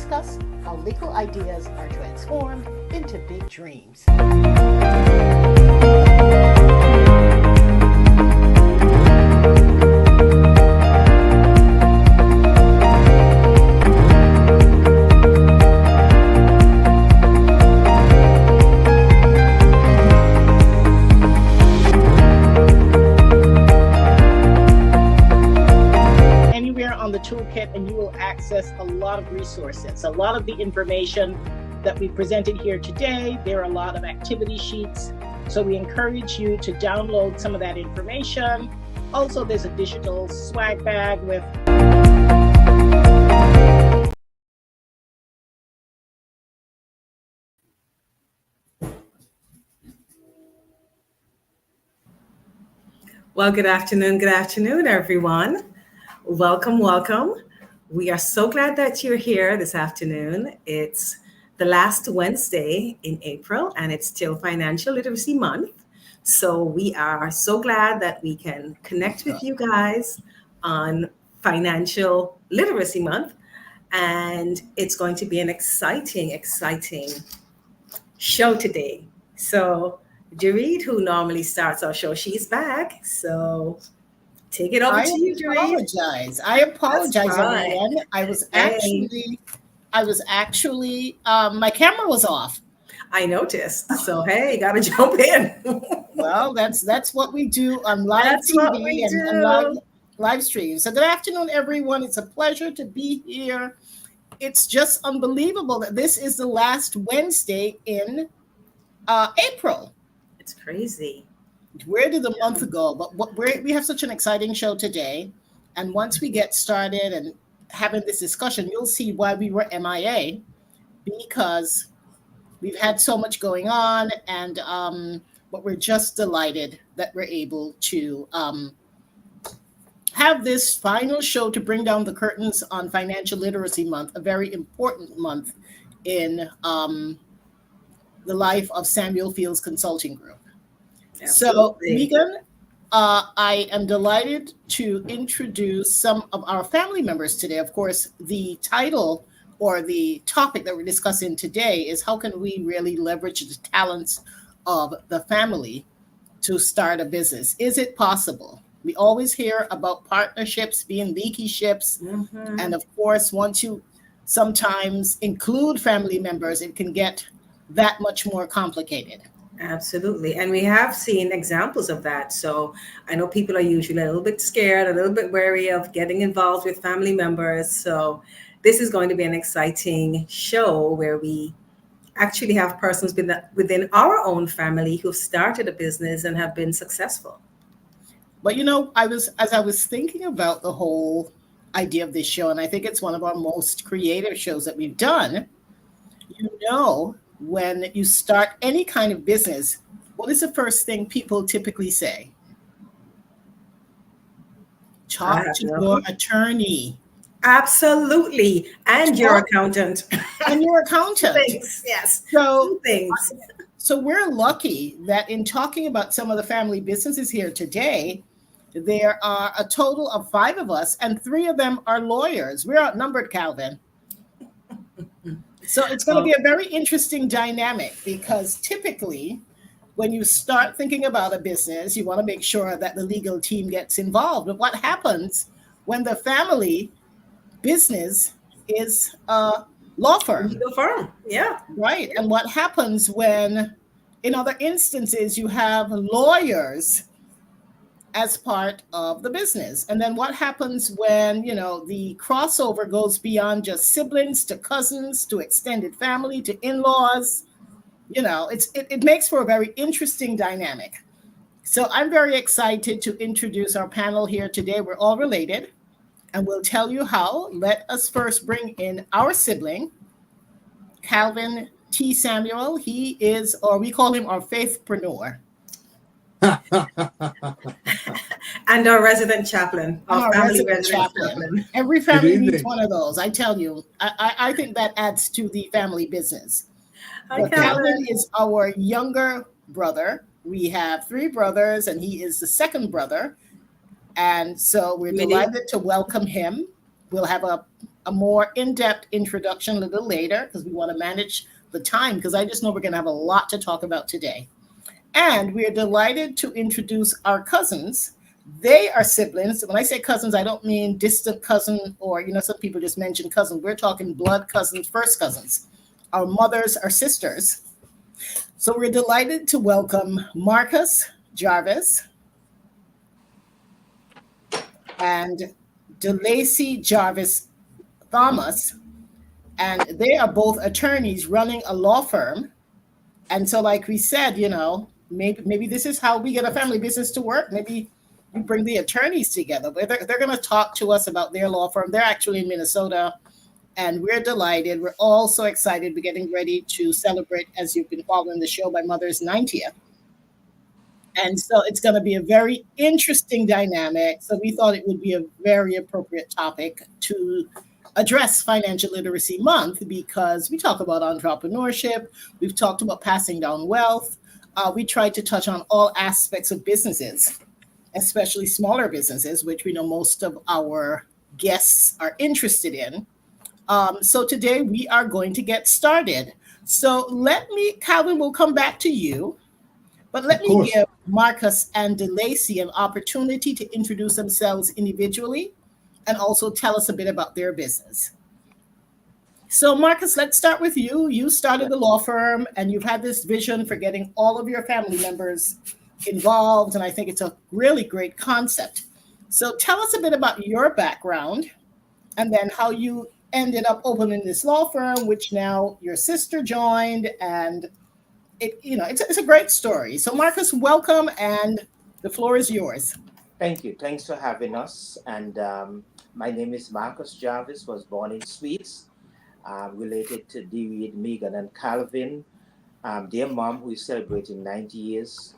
discuss how legal ideas are transformed into big dreams. On the toolkit, and you will access a lot of resources. A lot of the information that we presented here today, there are a lot of activity sheets. So we encourage you to download some of that information. Also, there's a digital swag bag with Well, good afternoon, everyone. Welcome. We are so glad that you're here this afternoon. It's the last Wednesday in April, and it's still Financial Literacy Month. So we are so glad that we can connect with you guys on Financial Literacy Month. And it's going to be an exciting show today. So Jareed, who normally starts our show, she's back. So take it over to you, Jareed. I apologize, everyone. I was actually, my camera was off. I noticed. So hey, gotta jump in. Well, that's what we do on live TV and live stream. So good afternoon, everyone. It's a pleasure to be here. It's just unbelievable that this is the last Wednesday in April. It's crazy. Where did the month go? But we have such an exciting show today. And once we get started and having this discussion, you'll see why we were MIA, because we've had so much going on. And but we're just delighted that we're able to have this final show to bring down the curtains on Financial Literacy Month, a very important month in the life of Samuel Fields Consulting Group. Absolutely. So, Megan, I am delighted to introduce some of our family members today. Of course, the title or the topic that we're discussing today is how can we really leverage the talents of the family to start a business? Is it possible? We always hear about partnerships being leaky ships. Mm-hmm. And of course, once you sometimes include family members, it can get that much more complicated. Absolutely. And we have seen examples of that. So I know people are usually a little bit scared, a little bit wary of getting involved with family members. So this is going to be an exciting show where we actually have persons within our own family who've started a business and have been successful. But as I was thinking about the whole idea of this show, and I think it's one of our most creative shows that we've done, when you start any kind of business, what is the first thing people typically say? Talk to your attorney. Absolutely. And your accountant. And your accountant. Things, yes. So we're lucky that in talking about some of the family businesses here today, there are a total of 5 of us, and 3 of them are lawyers. We're outnumbered, Calvin. So it's going to be a very interesting dynamic, because typically when you start thinking about a business, you want to make sure that the legal team gets involved. But what happens when the family business is a law firm? Legal firm, yeah. Right. And what happens when, in other instances, you have lawyers as part of the business? And then what happens when, the crossover goes beyond just siblings to cousins to extended family to in-laws? It makes for a very interesting dynamic. So I'm very excited to introduce our panel here today. We're all related, and we'll tell you how. Let us first bring in our sibling, Calvin T. Samuel. He is, or we call him our faithpreneur. And our resident chaplain, our family resident chaplain. Every family needs one of those. I tell you, I think that adds to the family business. Calvin is our younger brother. We have 3 brothers, and he is the second brother. And so we're delighted to welcome him. We'll have a a more in-depth introduction a little later because we want to manage the time because I just know we're going to have a lot to talk about today. And we are delighted to introduce our cousins. They are siblings. When I say cousins, I don't mean distant cousin or, some people just mention cousin. We're talking blood cousins, first cousins. Our mothers are sisters. So we're delighted to welcome Marcus Jarvis and DeLacy Jarvis Thomas. And they are both attorneys running a law firm. And so, like we said, maybe this is how we get a family business to work. Maybe you bring the attorneys together. But they're going to talk to us about their law firm. They're actually in Minnesota, and we're delighted. We're all so excited. We're getting ready to celebrate, as you've been following the show, my mother's 90th. And so it's going to be a very interesting dynamic. So we thought it would be a very appropriate topic to address Financial Literacy Month because we talk about entrepreneurship. We've talked about passing down wealth. We tried to touch on all aspects of businesses, especially smaller businesses, which we know most of our guests are interested in. So today we are going to get started. So Calvin, we'll come back to you. But let me give Marcus and DeLacy an opportunity to introduce themselves individually and also tell us a bit about their business. So, Marcus, let's start with you. You started the law firm and you've had this vision for getting all of your family members involved. And I think it's a really great concept. So, tell us a bit about your background and then how you ended up opening this law firm, which now your sister joined. And it's a great story. So, Marcus, welcome, and the floor is yours. Thank you. Thanks for having us. And my name is Marus Jarvis. Was born in Swedes, related to David, Megan, and Calvin. Their mom, who is celebrating 90 years,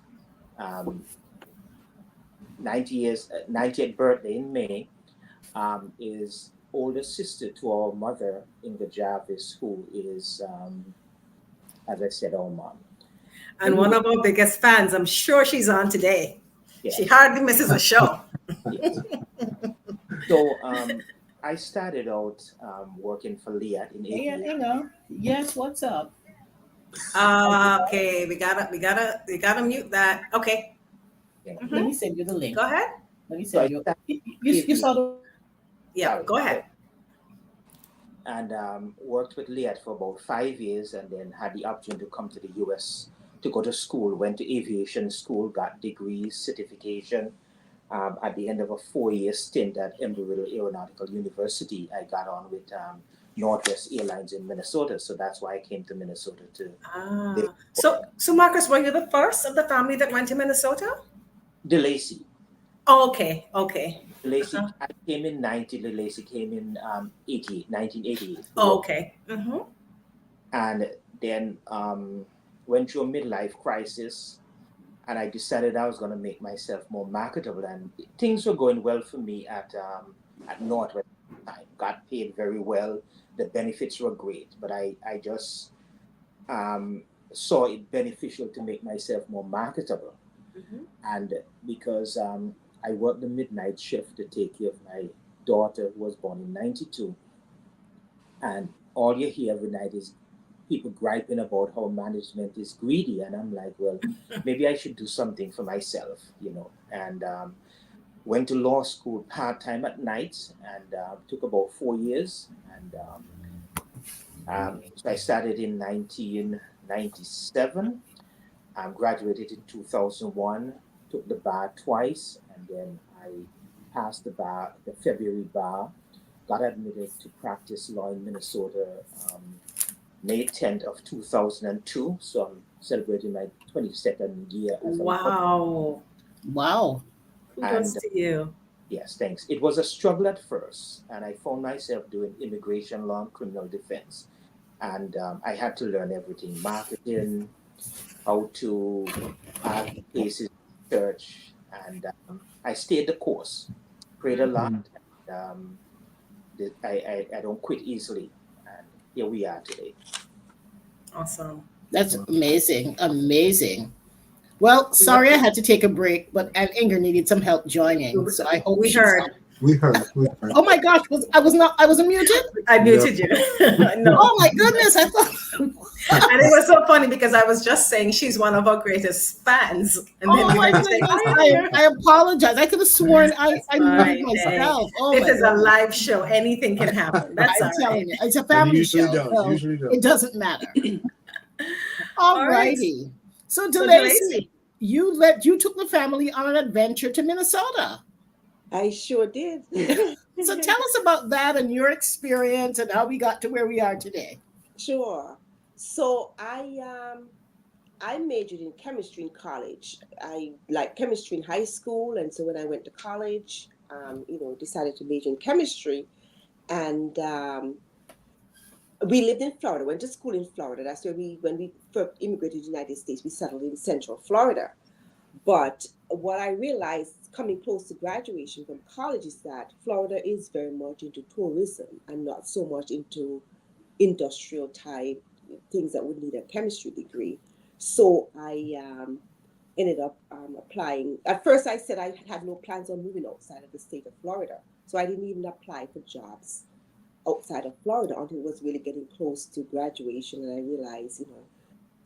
90th birthday in May, is older sister to our mother, Inga Jarvis, who is, as I said, our mom. And one of our biggest fans. I'm sure she's on today. Yes. She hardly misses a show. Yes. So I started out working for Liat in Hey, yes, what's up? Okay, we gotta mute that. Okay. Yeah. Let me send you the link. Go ahead. Let me send you. You saw the. Yeah, go ahead. And worked with Liat for about 5 years, and then had the opportunity to come to the US to go to school. Went to aviation school, got degrees, certification. At the end of a 4-year stint at Embry-Riddle Aeronautical University, I got on with Northwest Airlines in Minnesota. So that's why I came to Minnesota to. So Marcus, were you the first of the family that went to Minnesota? DeLacy. Oh, okay. DeLacy, I came in 90. DeLacy came in 1988. Oh, okay. Mm-hmm. And then went through a midlife crisis, and I decided I was going to make myself more marketable. And things were going well for me at Northwest. I got paid very well. The benefits were great, but I just saw it beneficial to make myself more marketable. Mm-hmm. And because I worked the midnight shift to take care of my daughter, who was born in 92, and all you hear every night is people griping about how management is greedy. And I'm like, well, maybe I should do something for myself, and went to law school part-time at night, and took about 4 years. And so I started in 1997, graduated in 2001, took the bar twice, and then I passed the February bar, got admitted to practice law in Minnesota May 10th of 2002. So I'm celebrating my 22nd year. Wow. Kudos to you. Yes, thanks. It was a struggle at first, and I found myself doing immigration law and criminal defense. And I had to learn everything: marketing, how to add cases in church. And I stayed the course, prayed a lot. And, I don't quit easily. And here we are today. Awesome. That's amazing. Well, sorry I had to take a break, and Inger needed some help joining. So I hope we heard. We heard. We heard. Oh my gosh, I was muted? I muted you. No. Oh my goodness, I thought And it was so funny because I was just saying she's one of our greatest fans. And then oh you my were saying, goodness. I apologize. I could have sworn I muted fine, myself. Oh this my is a goodness. live show. Anything can happen. That's I'm all right. telling you, it's a It family usually show. does. So Usually does. it doesn't matter. All right. Alrighty. So So, DeLacy, you took the family on an adventure to Minnesota. I sure did. So tell us about that and your experience and how we got to where we are today. Sure. So I majored in chemistry in college. I like chemistry in high school, and so when I went to college, decided to major in chemistry, and we lived in Florida. Went to school in Florida. That's where when we first immigrated to the United States, we settled in Central Florida. But what I realized coming close to graduation from college is that Florida is very much into tourism and not so much into industrial type things that would need a chemistry degree. So I ended up applying. At first, I said I had no plans on moving outside of the state of Florida. So I didn't even apply for jobs outside of Florida until it was really getting close to graduation. And I realized,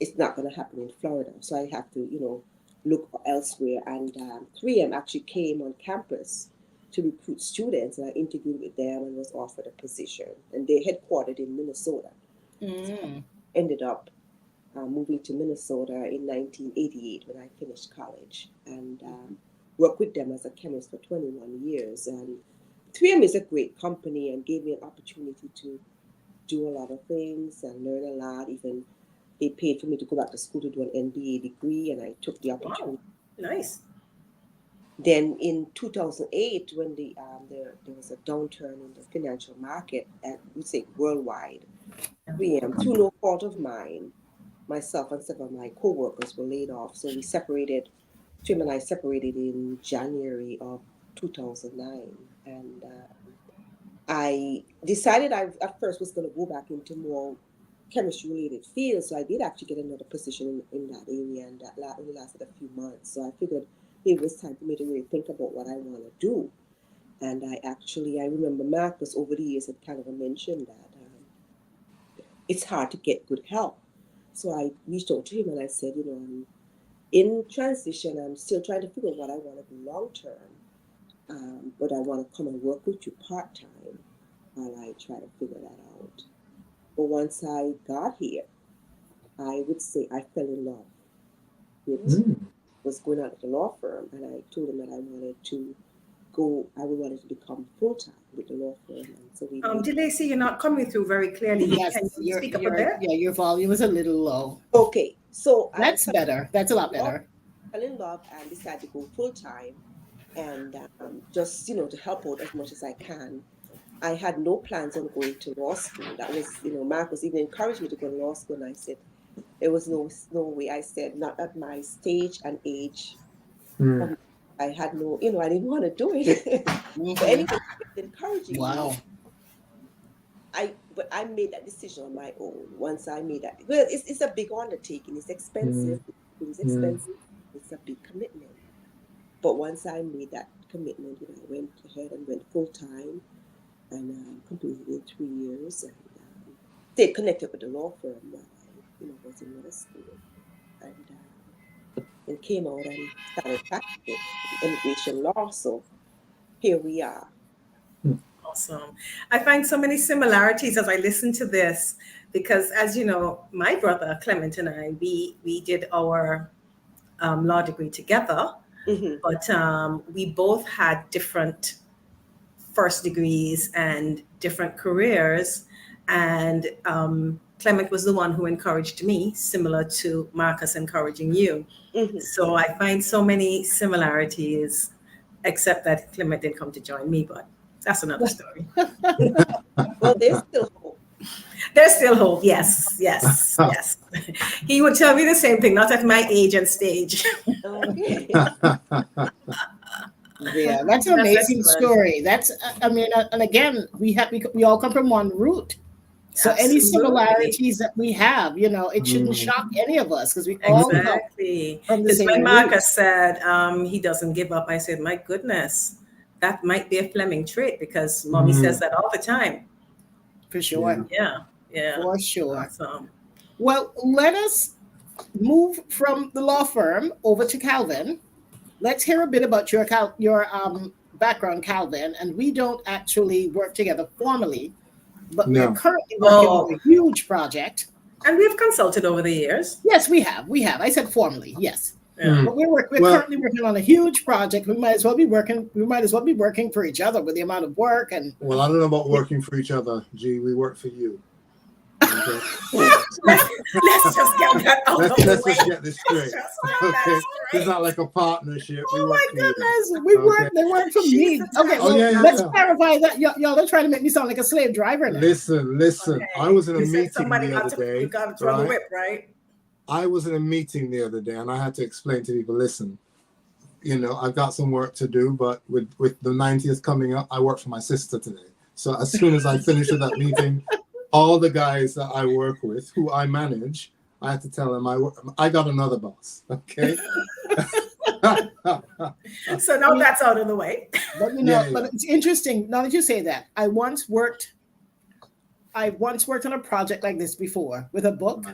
it's not going to happen in Florida. So I have to, look elsewhere. And 3M actually came on campus to recruit students, and I interviewed with them and was offered a position. And they headquartered in Minnesota. So ended up moving to Minnesota in 1988 when I finished college, and worked with them as a chemist for 21 years. And 3M is a great company and gave me an opportunity to do a lot of things and learn a lot. Even they paid for me to go back to school to do an MBA degree, and I took the opportunity. Wow. Nice. Then in 2008, when there was a downturn in the financial market, and we say worldwide, 3M, through no fault of mine, myself and several of my co-workers were laid off. So we separated. Tim and I separated in January of 2009, and I decided I at first was going to go back into more chemistry-related fields. So I did actually get another position in that area, and that only lasted a few months. So I figured it was time for me to really think about what I want to do. And I remember Marcus over the years had kind of mentioned that it's hard to get good help. So I reached out to him and I said, I'm in transition. I'm still trying to figure out what I want to do long term, but I want to come and work with you part time while I try to figure that out. But once I got here, I would say I fell in love with what's going on at the law firm, and I told him that I wanted to become full time with the law firm. And so DeLacy, you're not coming through very clearly. Yes, Can you speak up a bit? yeah, your volume is a little low. Okay, so That's better. That's a lot better. I fell in love and decided to go full time, and just to help out as much as I can. I had no plans on going to law school. That was, Marcus even encouraged me to go to law school, and I said there was no way. I said not at my stage and age. I had no, I didn't want to do it. But anyway, encouraging me. But I made that decision on my own. Once I made that, well, it's a big undertaking. It's expensive. It's expensive. It's a big commitment. But once I made that commitment, I went ahead and went full time, and completed in 3 years, and stayed connected with the law firm while I was in middle school, and came out and started practicing immigration law. So here we are. Awesome. I find so many similarities as I listen to this, because as you know, my brother Clement and I, we did our law degree together, but we both had different first degrees and different careers. And Clement was the one who encouraged me, similar to Marcus encouraging you. So I find so many similarities, except that Clement didn't come to join me, but that's another story. Well, there's still hope. There's still hope. Yes. He would tell me the same thing, not at my age and stage. Okay. Yeah, that's an amazing story. That's, and again, we all come from one root. So any similarities that we have, it shouldn't shock any of us, because we all come from the same When root. Marcus said he doesn't give up, I said, my goodness, that might be a Fleming trait because mommy says that all the time. For sure. Yeah. For sure. Awesome. Well, let us move from the law firm over to Calvin. Let's hear a bit about your background, Calvin. And we don't actually work together formally, but we're currently working on a huge project. And we've consulted over the years. Yes, we have. I said formally, yes. But we're currently working on a huge project. We might as well be working. We might as well be working for each other with the amount of work and. Well, I don't know about working for each other. Gee, we work for you. Okay. let's just get that out of the way. Let's just get this straight. Okay, it's not like a partnership. Oh my goodness, we work. They work for me. Okay, let's clarify that. Y'all are trying to make me sound like a slave driver now. Listen. Okay. I was in a meeting the other day. You got to throw the whip, right? I was in a meeting the other day, and I had to explain to people, listen, I've got some work to do, but with the 90th coming up, I work for my sister today. So as soon as I finished with that meeting, all the guys that I work with, who I manage, I had to tell them I got another boss. Okay. So now that's out of the way. But but it's interesting. Now that you say that, I once worked on a project like this before with a book,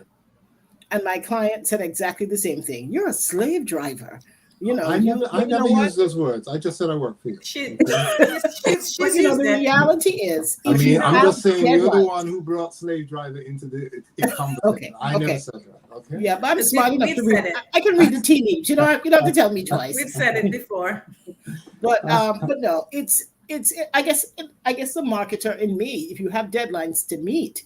and my client said exactly the same thing. You're a slave driver. I never used those words. I just said I work for you. She's the reality is, I'm just saying you're the one who brought slave driver into the conversation. Okay. I never said that. Okay. Yeah, but I'm smart enough to read it. I can read the tea leaves. You don't have to tell me twice. We've said it before. But no, it's I guess the marketer in me, if you have deadlines to meet,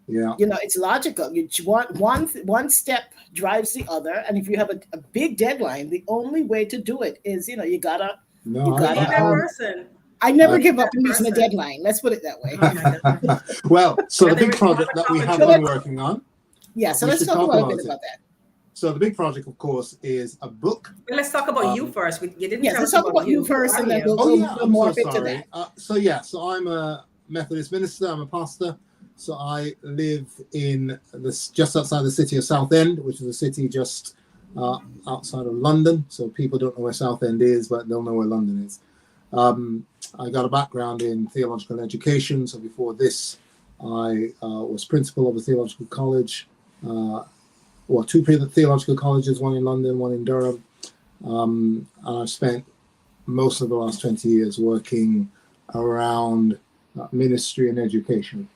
it's logical. You want one step drives the other, and if you have a big deadline, the only way to do it is you gotta. I never give up in meeting a deadline. Let's put it that way. Well, so the big project that we have been working on. Yeah, so let's talk a little bit about that. So the big project, of course, is a book. Well, let's talk about you first. You didn't. Yes, let's talk about you first, and then we'll morph into that. So I'm a Methodist minister. I'm a pastor. So I live in just outside the city of Southend, which is a city just outside of London. So people don't know where Southend is, but they'll know where London is. I got a background in theological education. So before this, I was principal of a theological college. Two theological colleges, one in London, one in Durham. And I've spent most of the last 20 years working around ministry and education.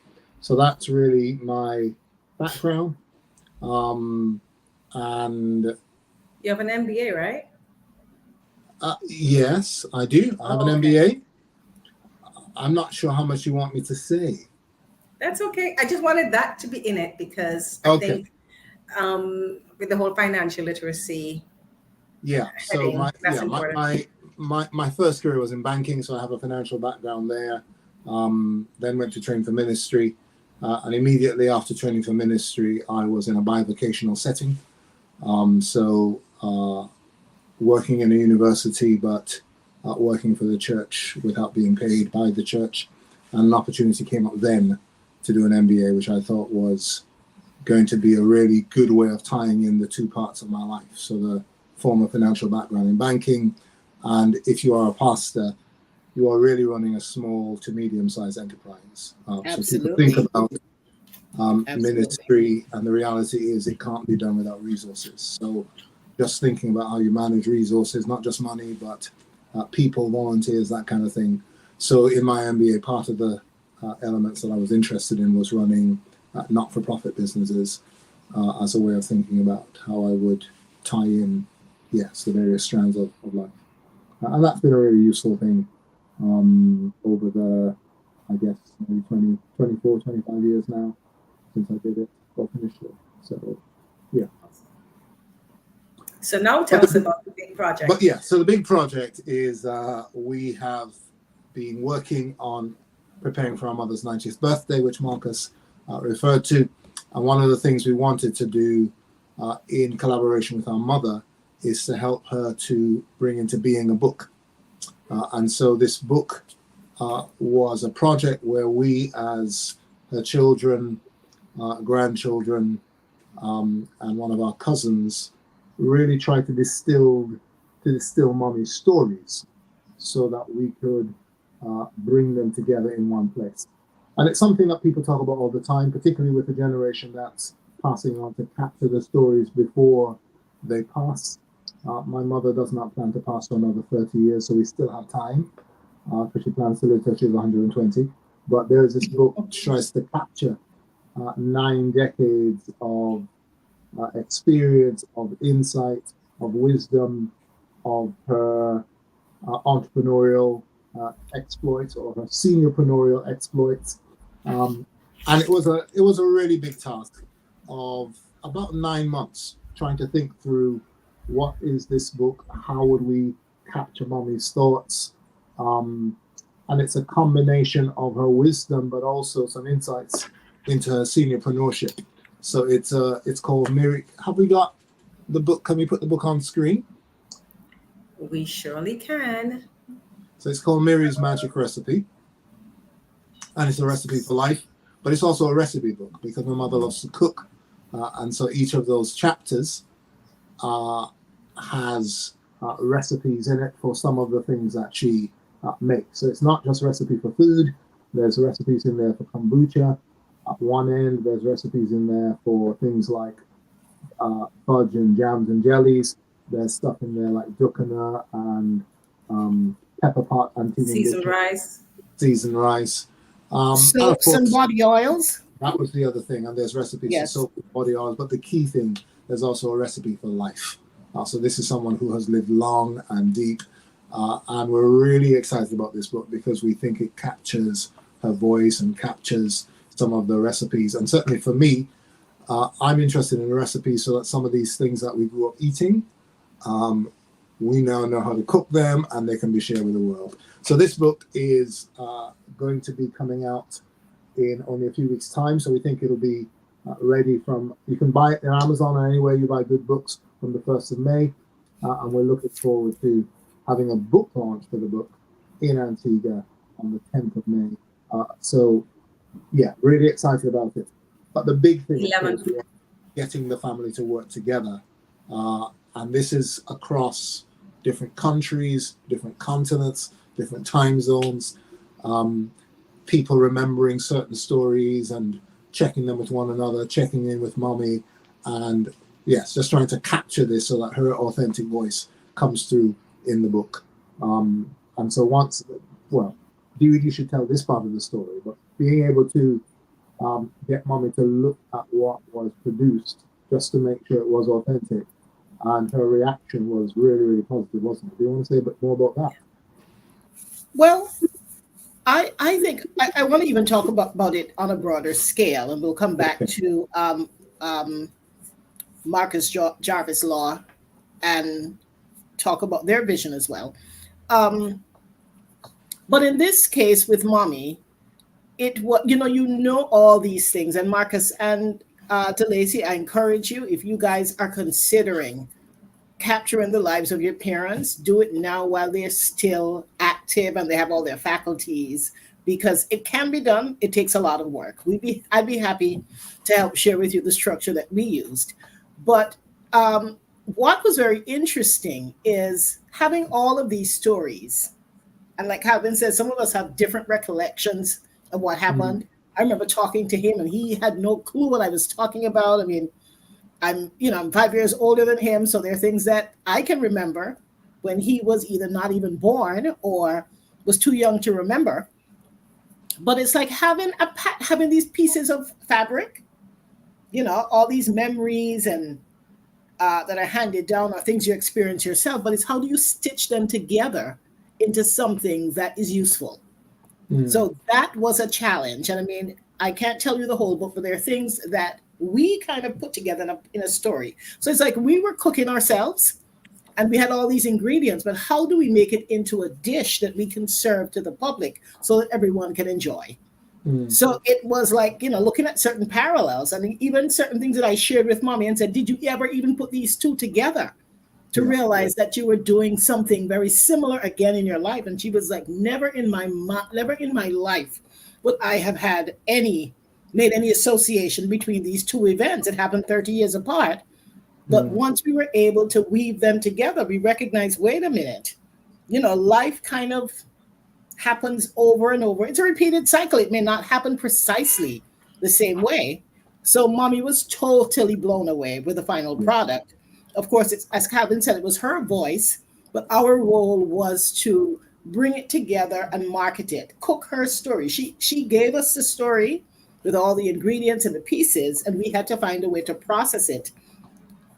So that's really my background. And you have an MBA, right? Yes, I do. I have an MBA. I'm not sure how much you want me to say. That's okay. I just wanted that to be in it because I think with the whole financial literacy. Yeah. So my first career was in banking, so I have a financial background there. Then went to train for ministry. And immediately after training for ministry, I was in a bivocational setting. Working in a university, but working for the church without being paid by the church. And an opportunity came up then to do an MBA, which I thought was going to be a really good way of tying in the two parts of my life. So the former financial background in banking, and if you are a pastor, you are really running a small to medium-sized enterprise. So people think about ministry, and the reality is it can't be done without resources. So just thinking about how you manage resources, not just money, but people, volunteers, that kind of thing. So in my MBA, part of the elements that I was interested in was running not-for-profit businesses as a way of thinking about how I would tie in, the various strands of life. And that's been a really useful thing over the, I guess, maybe 24, 25 years now since I did it or finished it. So, yeah. So now tell us about the big project. So the big project is we have been working on preparing for our mother's 90th birthday, which Marcus referred to. And one of the things we wanted to do in collaboration with our mother is to help her to bring into being a book. And so this book was a project where we, as her children, grandchildren, and one of our cousins, really tried to distill mommy's stories so that we could bring them together in one place. And it's something that people talk about all the time, particularly with the generation that's passing on, to capture the stories before they pass. My mother does not plan to pass for another 30 years, so we still have time, because she plans to live till she's 120. But there's this book that tries to capture 9 decades of experience, of insight, of wisdom, of her entrepreneurial exploits, or her seniorpreneurial exploits. And it was a really big task of about 9 months trying to think through, what is this book? How would we capture mommy's thoughts? And it's a combination of her wisdom, but also some insights into her seniorpreneurship. So it's called Miri. Have we got the book? Can we put the book on screen? We surely can. So it's called Miri's Magic Recipe. And it's a recipe for life, but it's also a recipe book because my mother loves to cook. And so each of those chapters has recipes in it for some of the things that she makes. So it's not just recipe for food. There's recipes in there for kombucha. At one end, there's recipes in there for things like fudge and jams and jellies. There's stuff in there like dukana and pepper pot and Seasoned rice. Seasoned rice. Soaps and body oils. That was the other thing. And there's recipes for soap and body oils. But the key thing, there's also a recipe for life. So this is someone who has lived long and deep. And we're really excited about this book because we think it captures her voice and captures some of the recipes. And certainly for me, I'm interested in the recipes so that some of these things that we grew up eating, we now know how to cook them and they can be shared with the world. So this book is going to be coming out in only a few weeks' time. So we think it'll be ready you can buy it on Amazon or anywhere you buy good books from the 1st of May. And we're looking forward to having a book launch for the book in Antigua on the 10th of May. So yeah, really excited about it. But the big thing is getting the family to work together. And this is across different countries, different continents, different time zones, people remembering certain stories and checking them with one another, checking in with mommy. And yes, just trying to capture this so that her authentic voice comes through in the book. And so you should tell this part of the story, but being able to get mommy to look at what was produced just to make sure it was authentic. And her reaction was really, really positive, wasn't it? Do you want to say a bit more about that? Well, I think I want to even talk about it on a broader scale, and we'll come back to Marus Jarvis Law and talk about their vision as well. But in this case with mommy, it was, all these things. And Marcus and DeLacy, I encourage you, if you guys are considering capturing the lives of your parents, do it now while they're still active and they have all their faculties, because it can be done. It takes a lot of work. I'd be happy to help share with you the structure that we used. But what was very interesting is having all of these stories. And like Calvin says, some of us have different recollections of what happened. I remember talking to him and he had no clue what I was talking about. I mean, I'm 5 years older than him. So there are things that I can remember when he was either not even born or was too young to remember. But it's like having these pieces of fabric, all these memories and that are handed down or things you experience yourself. But it's how do you stitch them together into something that is useful? So that was a challenge. And I mean, I can't tell you the whole book, but there are things that we kind of put together in a story. So it's like we were cooking ourselves and we had all these ingredients, but how do we make it into a dish that we can serve to the public so that everyone can enjoy? So it was like, looking at certain parallels and even certain things that I shared with mommy and said, did you ever even put these two together to realize that you were doing something very similar again in your life? And she was like, never in my life would I have made any association between these two events. It happened 30 years apart. But once we were able to weave them together, we recognized, wait a minute, life kind of happens over and over. It's a repeated cycle. It may not happen precisely the same way. So mommy was totally blown away with the final Yeah. product. Of course, it's, as Calvin said, it was her voice, but our role was to bring it together and market it, cook her story. She gave us the story with all the ingredients and the pieces, and we had to find a way to process it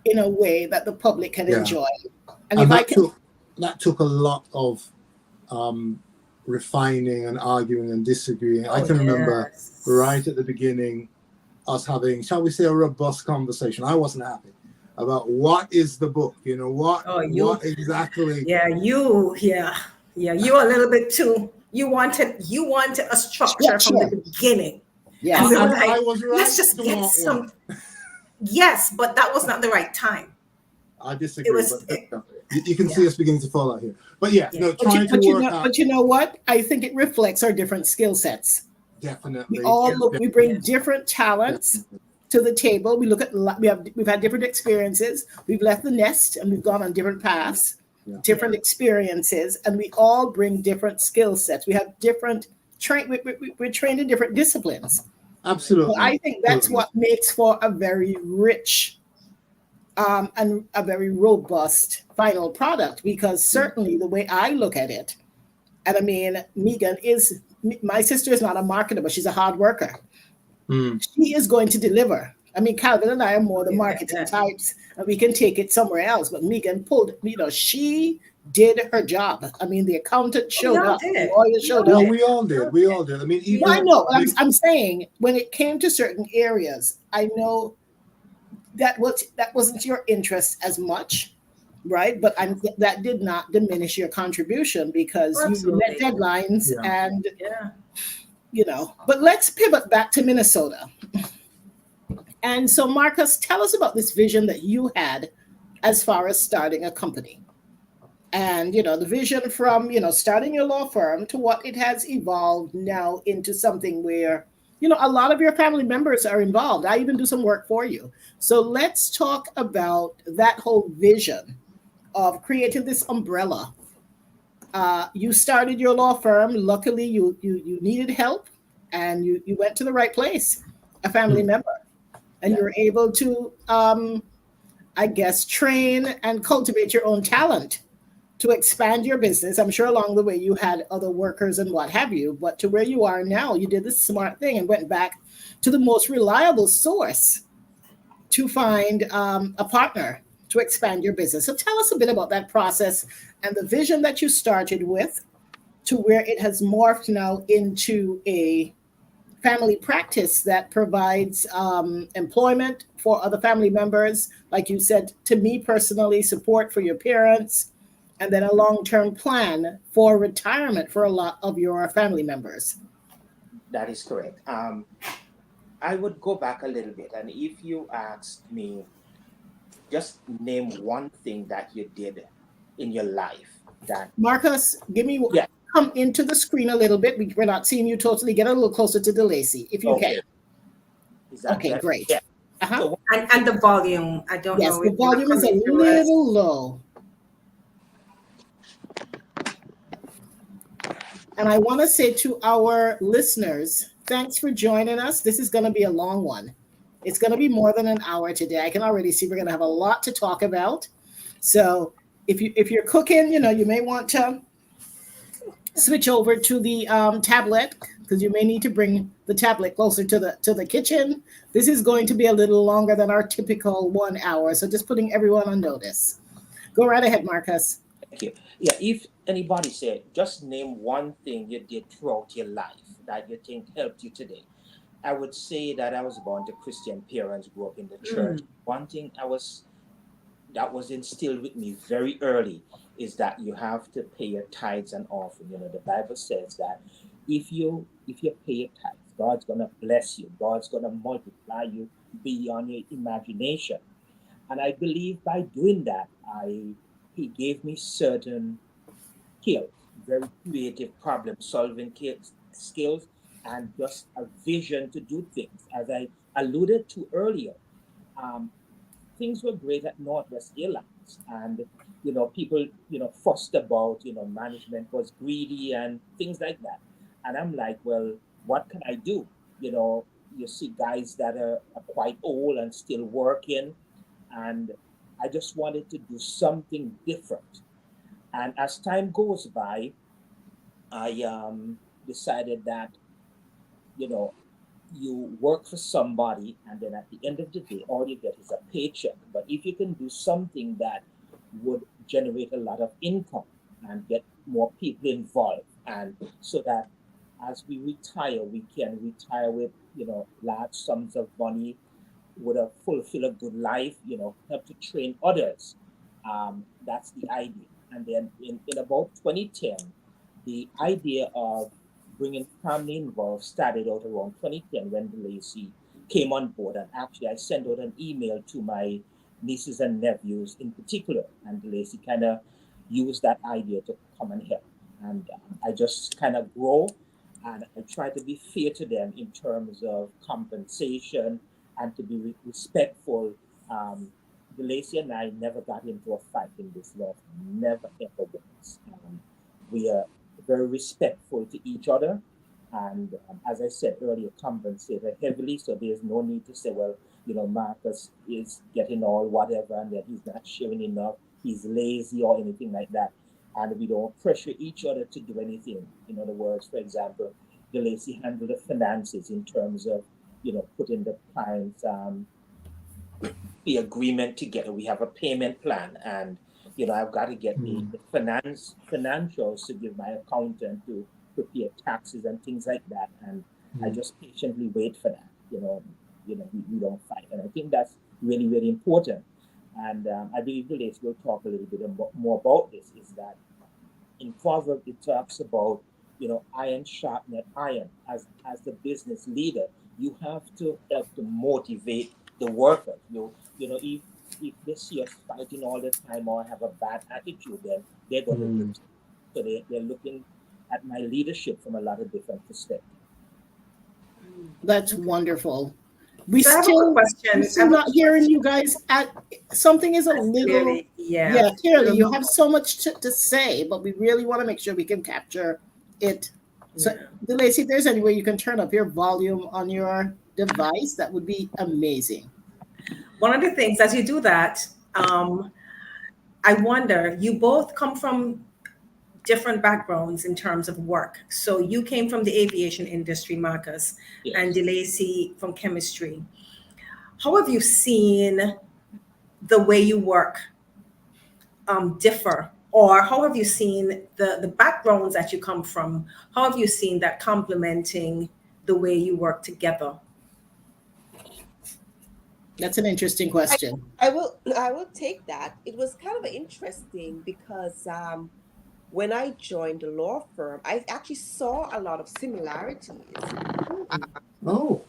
in a way that the public can Yeah. enjoy. And if And I can, that took a lot of um, refining and arguing and disagreeing. I Oh, can remember yes. right at the beginning us having, shall we say, a robust conversation. I wasn't happy about what is the book, Oh, what exactly. You a little bit too. You wanted a structure from the structure, beginning, and yes. we were I like, was right let's just to get want one. some. Yes, but that was not the right time. I It disagree, was, but you can see yeah, us beginning to fall out here. But yeah, yeah. no, trying to work out But you know what? I think it reflects our different skill sets. We definitely. all look. We Yeah. bring different talents to the table. We look at. We've had different experiences. We've left the nest and we've gone on different paths, Yeah. different experiences, and we all bring different skill sets. We have different train. We're trained in different disciplines. So Absolutely. I think that's what makes for a very rich and a very robust final product. Because certainly the way I look at it, and I mean, Megan is my sister is not a marketer, but she's a hard worker. Mm. She is going to deliver. I mean, Calvin and I are more the marketing Yeah. types, and we can take it somewhere else. But Megan pulled, she did her job. I mean, the accountant We showed all up, the did. lawyer We all showed Well, up. did. we all did. We all did. I mean, No, I even know, but I'm saying when it came to certain areas, I know that wasn't your interest as much, right? But that did not diminish your contribution because you met Absolutely. deadlines yeah. and Yeah. But let's pivot back to Minnesota. And so, Marcus, tell us about this vision that you had as far as starting a company. And, the vision from, starting your law firm to what it has evolved now into something where, a lot of your family members are involved. I even do some work for you. So let's talk about that whole vision of creating this umbrella. You started your law firm. Luckily, you needed help and you went to the right place, a family Hmm. member, and Yeah. you're able to, I guess, train and cultivate your own talent to expand your business. I'm sure along the way you had other workers and what have you, but to where you are now, you did this smart thing and went back to the most reliable source to find a partner to expand your business. So tell us a bit about that process and the vision that you started with to where it has morphed now into a family practice that provides employment for other family members, like you said, to me personally, support for your parents, and then a long term plan for retirement for a lot of your family members. That is correct. I would go back a little bit, and if you asked me, just name one thing that you did in your life that, Marcus, yeah, come into the screen a little bit. We're not seeing you totally. Get a little closer to the Lacey, if you can. okay, is that Okay, better? great. Yeah. Uh-huh. So, And the volume. I don't Yes, know the if you're not volume is a coming through as. little low. And I want to say to our listeners, thanks for joining us. This is going to be a long one. It's going to be more than an hour today. I can already see we're going to have a lot to talk about. So if you're cooking, you may want to switch over to the tablet because you may need to bring the tablet closer to the kitchen. This is going to be a little longer than our typical 1 hour. So just putting everyone on notice. Go right ahead, Marcus. thank you. Yeah, if anybody said, just name one thing you did throughout your life that you think helped you today, I would say that I was born to Christian parents, grew up in the church. Mm. One thing that was instilled with me very early is that you have to pay your tithes and offering. The Bible says that if you pay your tithes, God's gonna bless you. God's gonna multiply you beyond your imagination. And I believe by doing that, I he gave me certain skills, very creative problem solving skills, and just a vision to do things. As I alluded to earlier, um, things were great at Northwest Airlines, and people, fussed about, management was greedy and things like that. And I'm like, well, what can I do? You know, you see guys that are quite old and still working, and I just wanted to do something different. And as time goes by, I decided that, you know, you work for somebody and then at the end of the day all you get is a paycheck. But if you can do something that would generate a lot of income and get more people involved, and so that as we retire we can retire with, large sums of money, would have fulfill a good life, help to train others. That's the idea. And then in about 2010, the idea of bringing family involved started out around 2010 when the Lacey came on board. And actually, I sent out an email to my nieces and nephews in particular, and the Lacey kind of used that idea to come and help. And I just kind of grow, and I try to be fair to them in terms of compensation and to be respectful. Um, Lacey and I never got into a fight in this law firm, never ever once. We are very respectful to each other, and as I said earlier, compensated heavily. So there's no need to say, well, Marcus is getting all whatever, and that he's not sharing enough, he's lazy or anything like that. And we don't pressure each other to do anything. In other words, for example, the Lacey handle the finances in terms of, putting the clients the agreement together. We have a payment plan, and I've got to get the financials to give my accountant to prepare taxes and things like that. And I just patiently wait for that. We don't fight, and I think that's really, really important. And I believe the ladies will talk a little bit more about this. Is that in Proverbs it talks about, iron sharpened iron. As the business leader, you have to help to motivate the workers. If they see us fighting all the time or have a bad attitude, then they're going to do. So they're looking at my leadership from a lot of different perspectives. That's wonderful. We So I have a quick still, question. we're still not hearing you guys. At something is a little, Clearly, yeah. clearly you have so much to say, but we really want to make sure we can capture it. So, Delacey, if there's any way you can turn up your volume on your device, that would be amazing. One of the things as you do that, I wonder, you both come from different backgrounds in terms of work. So you came from the aviation industry, Marcus, Yes. and DeLacy from chemistry. How have you seen the way you work differ? Or how have you seen the backgrounds that you come from? How have you seen that complementing the way you work together? That's an interesting question. I will take that. It was kind of interesting because when I joined the law firm, I actually saw a lot of similarities. Oh.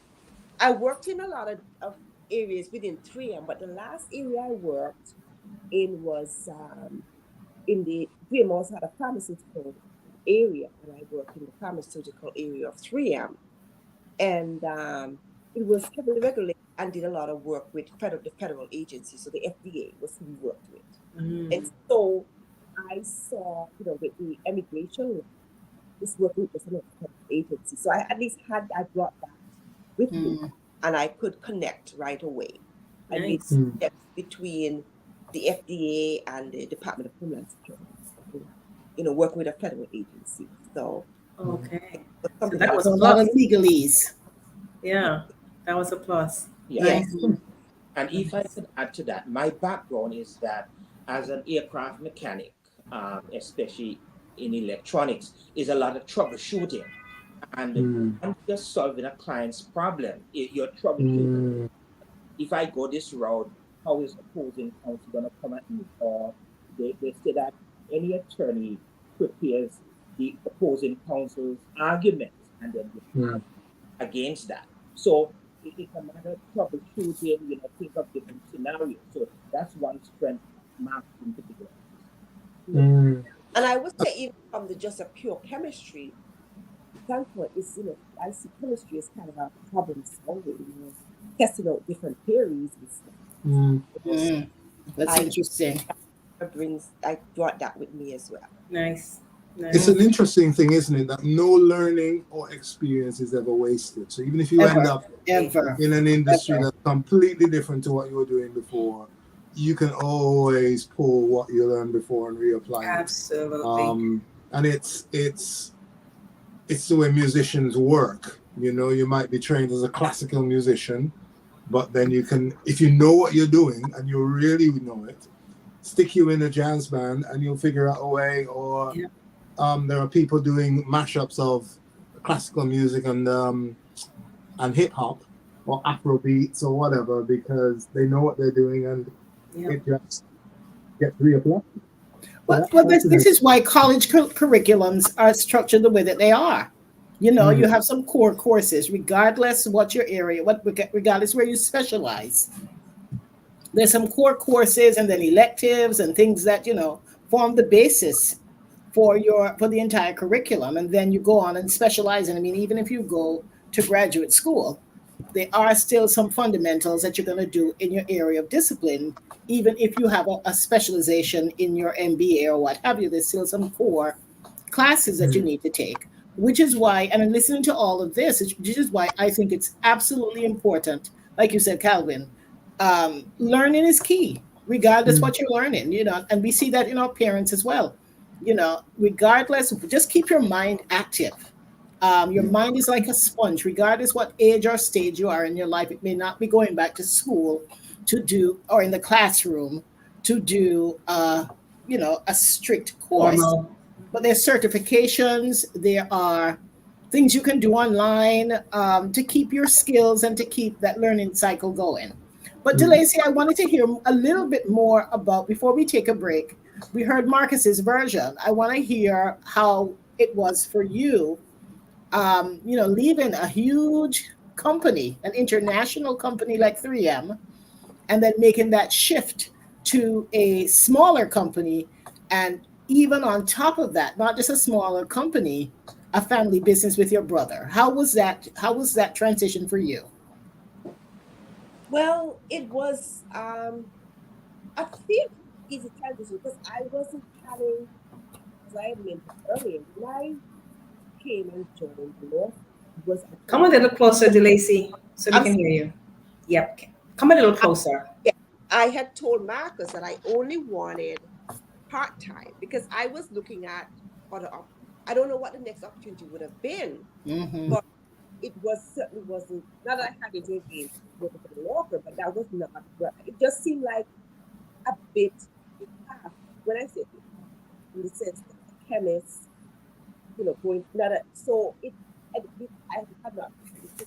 I worked in a lot of areas within 3M, but the last area I worked in was in the 3M also had a pharmaceutical area, and I worked in the pharmaceutical area of 3M. And it was heavily regulated and did a lot of work with the federal agencies. So the FDA was who we worked with. And so I saw, with the immigration law, this working with some of the federal agencies. So I brought that with me, and I could connect right away. I made steps between the FDA and the Department of Homeland Security, working with a federal agency. So okay, so that was a lot of legalese. Yeah, that was a plus. Yeah. Nice. And if I could add to that, my background is that as an aircraft mechanic, especially in electronics, is a lot of troubleshooting. And once you're solving a client's problem, you're troubleshooting. If I go this route, how is opposing counsel going to come at me? Or they say that any attorney prepares the opposing counsel's arguments and then you against that. So it's a matter of troubleshooting, think of different scenarios. So that's one strength Mark in particular. And I would say even from just a pure chemistry standpoint, is I see chemistry as kind of a problem solving, testing out different theories and stuff. That's interesting. I brought that with me as well. Nice. It's Nice. an interesting thing, isn't it, that no learning or experience is ever wasted. So even if you end Ever, up ever, in an industry ever. that's completely different to what you were doing before, you can always pull what you learned before and reapply it. Absolutely. And it's the way musicians work. You know, you might be trained as a classical musician, but then you can, if you know what you're doing and you really know it, stick you in a jazz band and you'll figure out a way. Or Yeah. there are people doing mashups of classical music and hip hop or Afro beats or whatever, because they know what they're doing and Yeah. it just gets reapplied. So Well, that's this nice. is why college curriculums are structured the way that they are. You know, you have some core courses, regardless what your area, regardless where you specialize. There's some core courses and then electives and things that form the basis for the entire curriculum, and then you go on and specialize. And I mean, even if you go to graduate school, there are still some fundamentals that you're going to do in your area of discipline. Even if you have a specialization in your MBA or what have you, there's still some core classes that you need to take, which is why, and I'm listening to all of this, which is why I think it's absolutely important, like you said, Calvin. Learning is key, regardless what you're learning, and we see that in our parents as well. Regardless, just keep your mind active. Your mind is like a sponge, regardless what age or stage you are in your life. It may not be going back to school to do, or in the classroom to do, a strict course, Formal. but there's certifications, there are things you can do online to keep your skills and to keep that learning cycle going. But DeLacy, I wanted to hear a little bit more about, before we take a break, we heard Marcus's version. I want to hear how it was for you, leaving a huge company, an international company like 3M, and then making that shift to a smaller company. And even on top of that, not just a smaller company, a family business with your brother. How was that transition for you? Well, it was a fairly easy transition because I wasn't planning, as I had mentioned earlier, when I came and joined the law firm, it was Come a actually, little closer, DeLacy, so we I'm can hear you. Yep. Come a little closer. yeah, I had told Marcus that I only wanted part time because I was looking at other I don't know what the next opportunity would have been, Mm-hmm. but it was certainly wasn't, not that I had anything against working for the law firm, but that was not what it just seemed like a bit half. When I say bit half, in the sense that a chemist, going not a, so it I had not planned to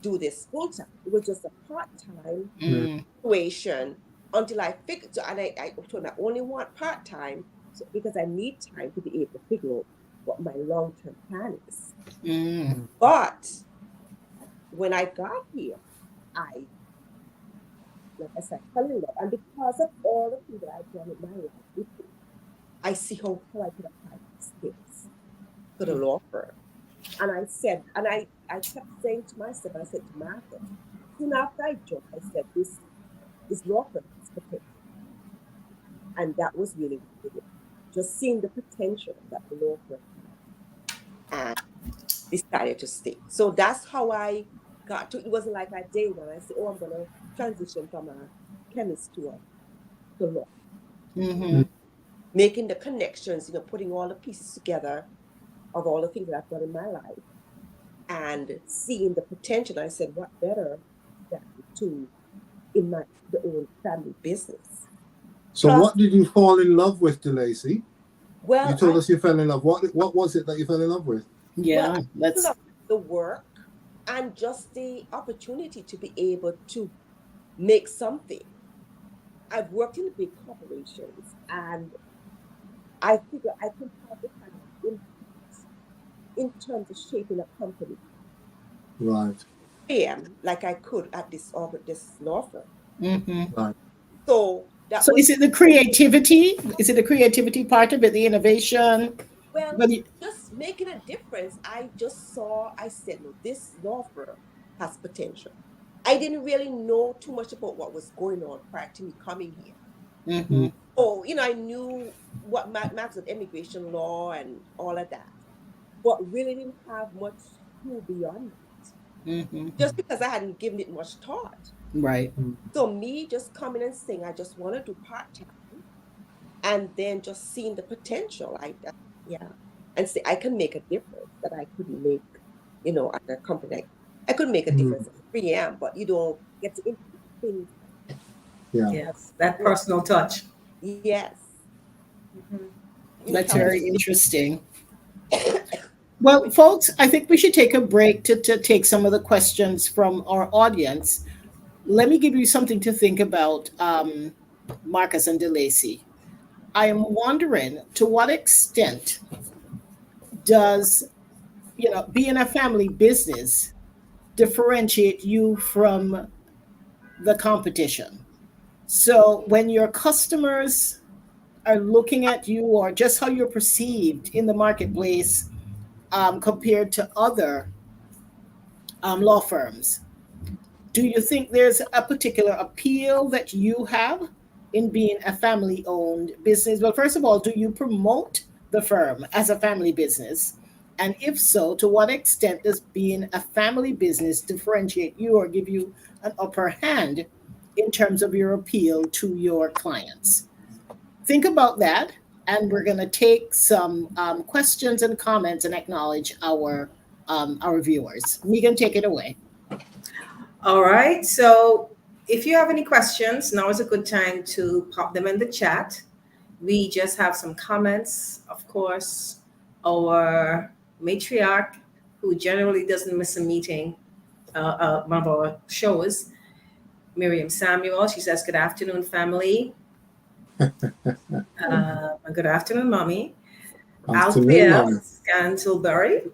do this full time. It was just a part time Mm. situation until I figured. So, and I told him I only want part time, so because I need time to be able to figure out what my long term plan is. Mm. But when I got here, I, like I said, fell in love, and because of all the things that I've done in my life before, I see how I could apply my skills to the law firm. And I said, and I kept saying to myself, and I said to Martha, soon after I joined, I said, this law firm has potential. And that was really what it was. Just seeing the potential that the law firm had and decided to stay. So that's how I got to it. Wasn't like a day when I said, oh, I'm going to transition from a chemist to law. Mm-hmm. Making the connections, putting all the pieces together of all the things that I've done in my life and seeing the potential. I said, what better than to in the own family business? So Plus, what did you fall in love with, DeLacy? You well, told us you fell in love. What was it that you fell in love with? well, Yeah, I let's. love the work and just the opportunity to be able to make something. I've worked in big corporations and I figure I can have the kind of impact in terms of shaping a company. Right, I am like I could at this law firm. Mm-hmm. right. So that So was is it the creativity? Is it the creativity part of it, the innovation? well, But just making a difference. I said, no, this law firm has potential. I didn't really know too much about what was going on prior to me coming here. Mm-hmm. Oh, I knew what matters of immigration law and all of that, but really didn't have much clue beyond that. Mm-hmm. Just because I hadn't given it much thought. Right. So me just coming and saying I just want to do part time, and then just seeing the potential, yeah, and say I can make a difference that I couldn't make, at a company. I could make a difference at 3M, but you don't get to implement things. Yeah. Yes, that Yeah. personal touch. Yes. Mhm. That's Help very interesting. Well, folks, I think we should take a break to take some of the questions from our audience. Let me give you something to think about, Marcus and DeLacy. I am wondering, to what extent does being a family business differentiate you from the competition? So when your customers are looking at you, or just how you're perceived in the marketplace, compared to other law firms, do you think there's a particular appeal that you have in being a family owned business? Well, first of all, do you promote the firm as a family business? And if so, to what extent does being a family business differentiate you or give you an upper hand in terms of your appeal to your clients? Think about that. And we're going to take some questions and comments and acknowledge our viewers. Megan, take it away. All right. So if you have any questions, now is a good time to pop them in the chat. We just have some comments, of course. Our matriarch, who generally doesn't miss a meeting, one of our shows, Miriam Samuel, she says, "Good afternoon, family." Good afternoon, mommy. Afternoon, Althea Mom. Scantlebury,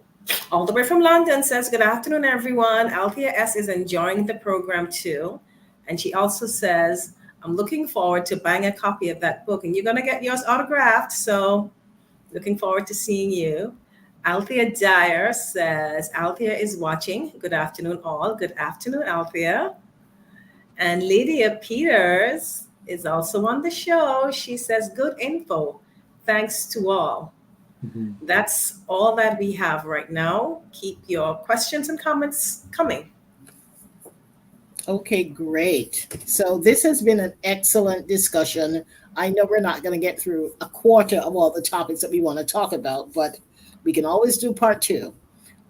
all the way from London, says, "Good afternoon, everyone. Althea S. is enjoying the program too." And she also says, "I'm looking forward to buying a copy of that book. And you're going to get yours autographed. So looking forward to seeing you." Althea Dyer says, "Althea is watching. Good afternoon, all." Good afternoon, Althea. And Lydia Peters is also on the show. She says, "Good info. Thanks to all." Mhm. That's all that we have right now. Keep your questions and comments coming. Okay, great. So this has been an excellent discussion. I know we're not going to get through a quarter of all the topics that we want to talk about, but we can always do part two.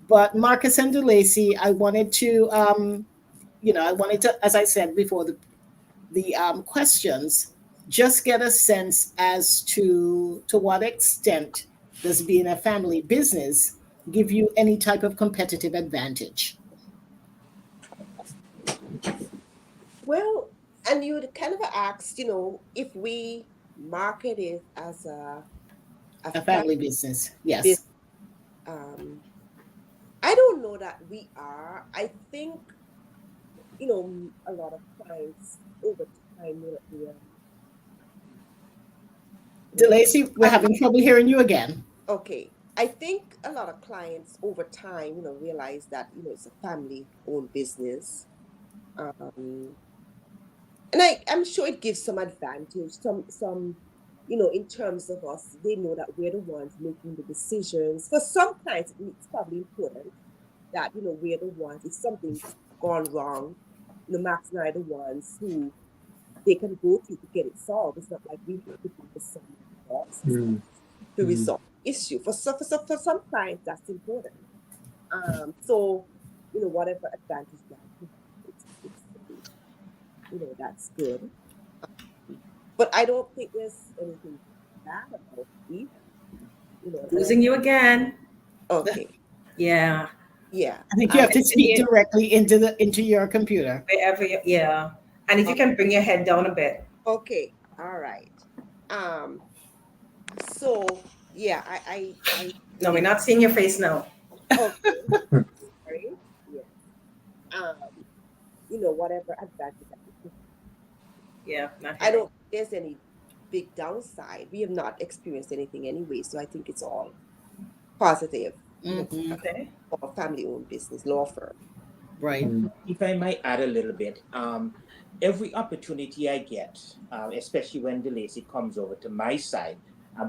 But Marcus and DeLacy, I wanted to, as I said before, the questions, just get a sense as to what extent does being a family business give you any type of competitive advantage? Well, and you kind of asked, if we market it as a A family family business, business. yes. um, I don't know that we are. I think, a lot of clients over time will. DeLacy, we're having trouble hearing you again. Okay. I think a lot of clients over time, realize that, it's a family-owned business. Um, and I'm sure it gives some advantage, some, in terms of us, they know that we're the ones making the decisions. For some clients, it's probably important that, we're the ones, if something's gone wrong, Max and I are the ones who they can go to get it solved. It's not like we have to go to someone else Mm. to Mm. resolve the issue. For some clients, that's important. So, whatever advantage that we have, that's good. But I don't think there's anything bad about it either. Losing you again. Okay. Yeah. Yeah. I think you have to speak directly into your computer. Wherever you, yeah. And if you can bring your head down a bit. Okay. All right. So yeah, I No, we're not seeing your face now. okay. Sorry. Yeah. Whatever advantage that we can. Yeah, not I hearing. don't think there's any big downside. We have not experienced anything anyway, so I think it's all positive. Hmm. Okay. For a family-owned business law firm. Right. Mm. If I might add a little bit, every opportunity I get, especially when DeLacy comes over to my side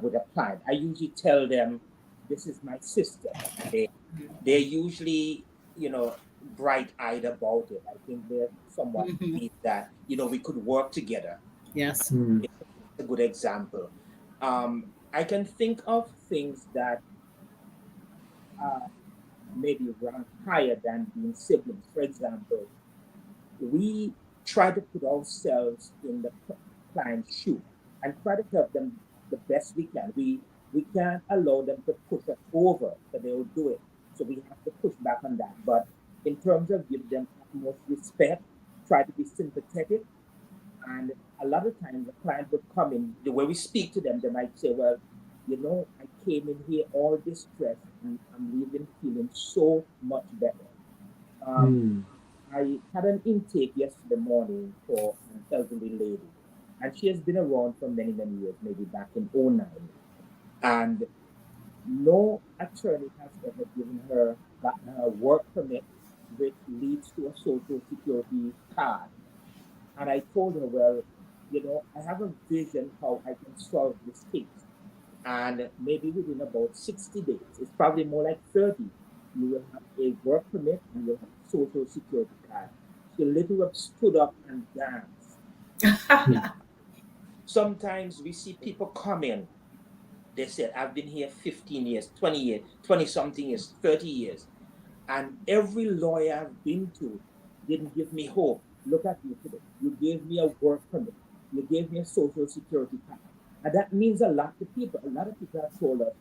with a client, I usually tell them, "This is my sister." They they're usually, bright-eyed about it. I think they're somewhat Mhm. believe that we could work together. Yes. Mm. It's a good example. I can think of things that maybe rank higher than being siblings. For example, we try to put ourselves in the client's shoe and try to help them the best we can. We can't allow them to push us over, so they will do it. So we have to push back on that. But in terms of give them utmost respect, try to be sympathetic, and a lot of times the client would come in, the way we speak to them, they might say, "Well, I came in here all distressed and I'm leaving feeling so much better." Um, Mm. I had an intake yesterday morning for an elderly lady, and she has been around for many, many years, maybe back in '09. And no attorney has ever gotten her work permit, which leads to a social security card. And I told her, "Well, I have a vision how I can solve this case. And maybe within about 60 days, it's probably more like 30, you will have a work permit and you'll have a social security card." She literally stood up and danced. Sometimes we see people come in, they said, "I've been here 15 years, 20 years, 20 something years, 30 years. And every lawyer I've been to didn't give me hope. Look at you today. You gave me a work permit. You gave me a social security card." And that means a lot to people. A lot of people have told us,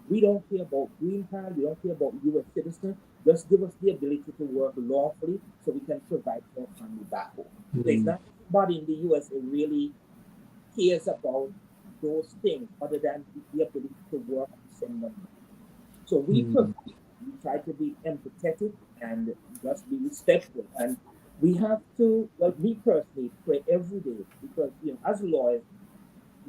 "We don't care about green card. We don't care about U.S. citizen. Just give us the ability to work lawfully so we can provide for our family back home." So it's Mm. not everybody in the U.S. who really cares about those things other than the ability to work and send money. So we Mm. provide, we try to be empathetic and just be respectful. And we have to, well, me personally, pray every day because, as lawyers,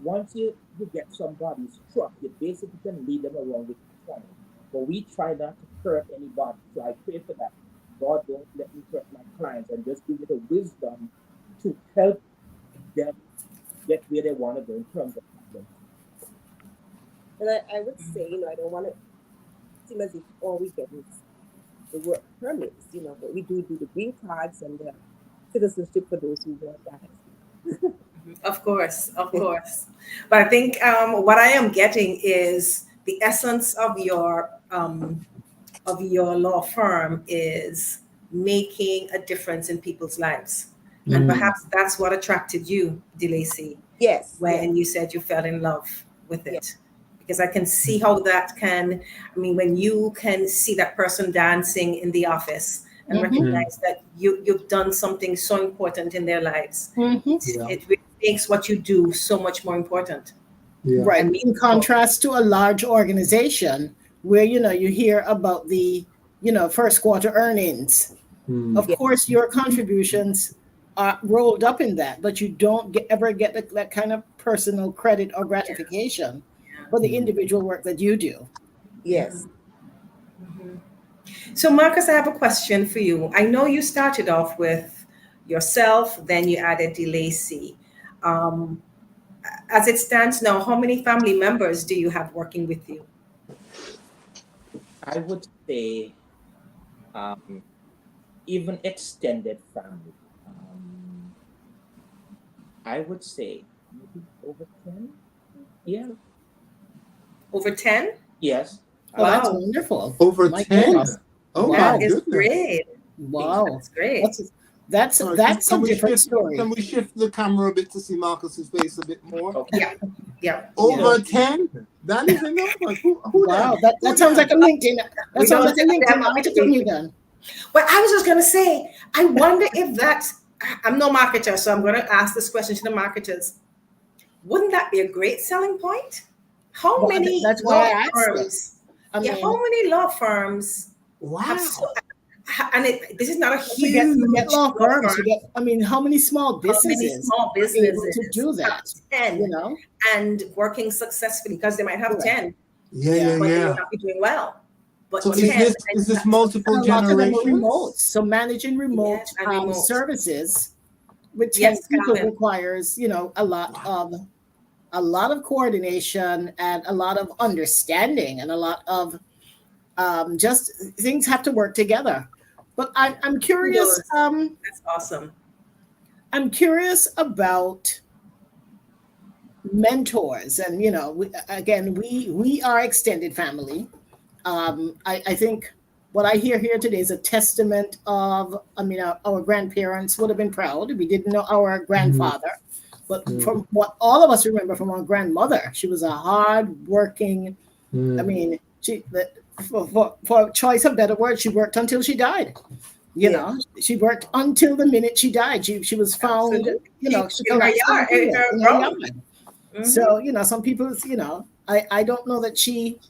once you get somebody struck, you basically can lead them along with your client. But we try not to hurt anybody. So I pray for that. God, don't let me hurt my clients and just give me the wisdom to help them get where they want to go in terms of problems. And I would say, I don't want to seem as if all we get is the work permits, but we do the green cards and the citizenship for those who want that as well. Of course, of course. But I think what I am getting is the essence of your law firm is making a difference in people's lives. And Mm. perhaps that's what attracted you, DeLacy, Yes, yes, when you said you fell in love with yes. it. Because I can see how that can, I mean, when you can see that person dancing in the office and Mhm. Mm. recognize that you've done something so important in their lives, Mhm. Yeah. it really makes what you do so much more important Yeah. Right. and In meaningful. contrast to a large organization where you hear about the first quarter earnings. Mm. Of Yes, course, your contributions are rolled up in that, but you don't ever get that kind of personal credit or Yeah, gratification yeah, for the Mm. individual work that you do. yeah. yes. Mhm. So, Marcus, I have a question for you. I know you started off with yourself, then you added DeLacy. Um, as it stands now, how many family members do you have working with you? I would say, um, even extended family. Um, I would say maybe over 10. Yeah. Over 10? Yes. Oh, that's Wow, wonderful. Over My 10. goodness. Oh that my Wow. is goodness. great. Wow. That's great. That's All right, that's a can we different shift? Can story. we shift the camera a bit to see Marcus's face a bit more? Okay. Yeah, yeah. Yeah. Over 10. That is enough. Like, who Wow. them? That Who sounds like them? a LinkedIn. That We sounds don't like a tell LinkedIn them how many article we. you done. Well, I was just going to say, I wonder if that's, I'm no marketer, so I'm going to ask this question to the marketers. Wouldn't that be a great selling point? How Well, many that's why law I asked it. firms, I yeah, how mean, many law firms have so, Wow. and this is not a forget huge law law firms. firm. Forget. I mean, how many small How many businesses small are able to businesses do have that? 10 You know. and working successfully? Because they might have Correct. 10, Yeah, Yeah. yeah, but they may yeah. not be doing well. So But Well, 10, and is you this have multiple and a lot of them are remote. generations? So managing remote yes, and remote. services with 10 Yes, people Calvin. requires, you know, a lot of coordination and a lot of understanding and a lot of just things have to work together. But I'm curious. Kudos. That's awesome. I'm curious about mentors, and you know, we are extended family. I think what I hear here today is a testament of. I mean, our grandparents would have been proud. We didn't know our Mm, grandfather, but mm, from what all of us remember from our grandmother, she was a hard working. I mm. mean, for choice of better word, she worked until she died. You Yeah. know, she worked until the minute she died. She was found, Absolutely. you know, she In her collapsed on the yard, in field her in her room. yard. Hmm. So, you know, some people, you know, I don't know that she,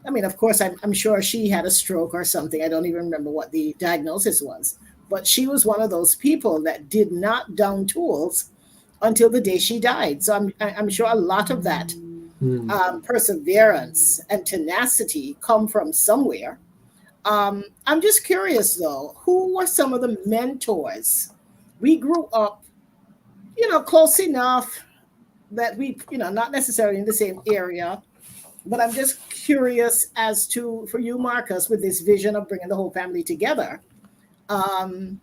I mean, of course, I'm sure she had a stroke or something. I don't even remember what the diagnosis was. But she was one of those people that did not down tools until the day she died. So I'm sure a lot of that Mm. perseverance and tenacity come from somewhere. I'm just curious though, who were some of the mentors? We grew up, you know, close enough that we, you know, not necessarily in the same area, but I'm just curious as to, for you, Marcus, with this vision of bringing the whole family together. Um,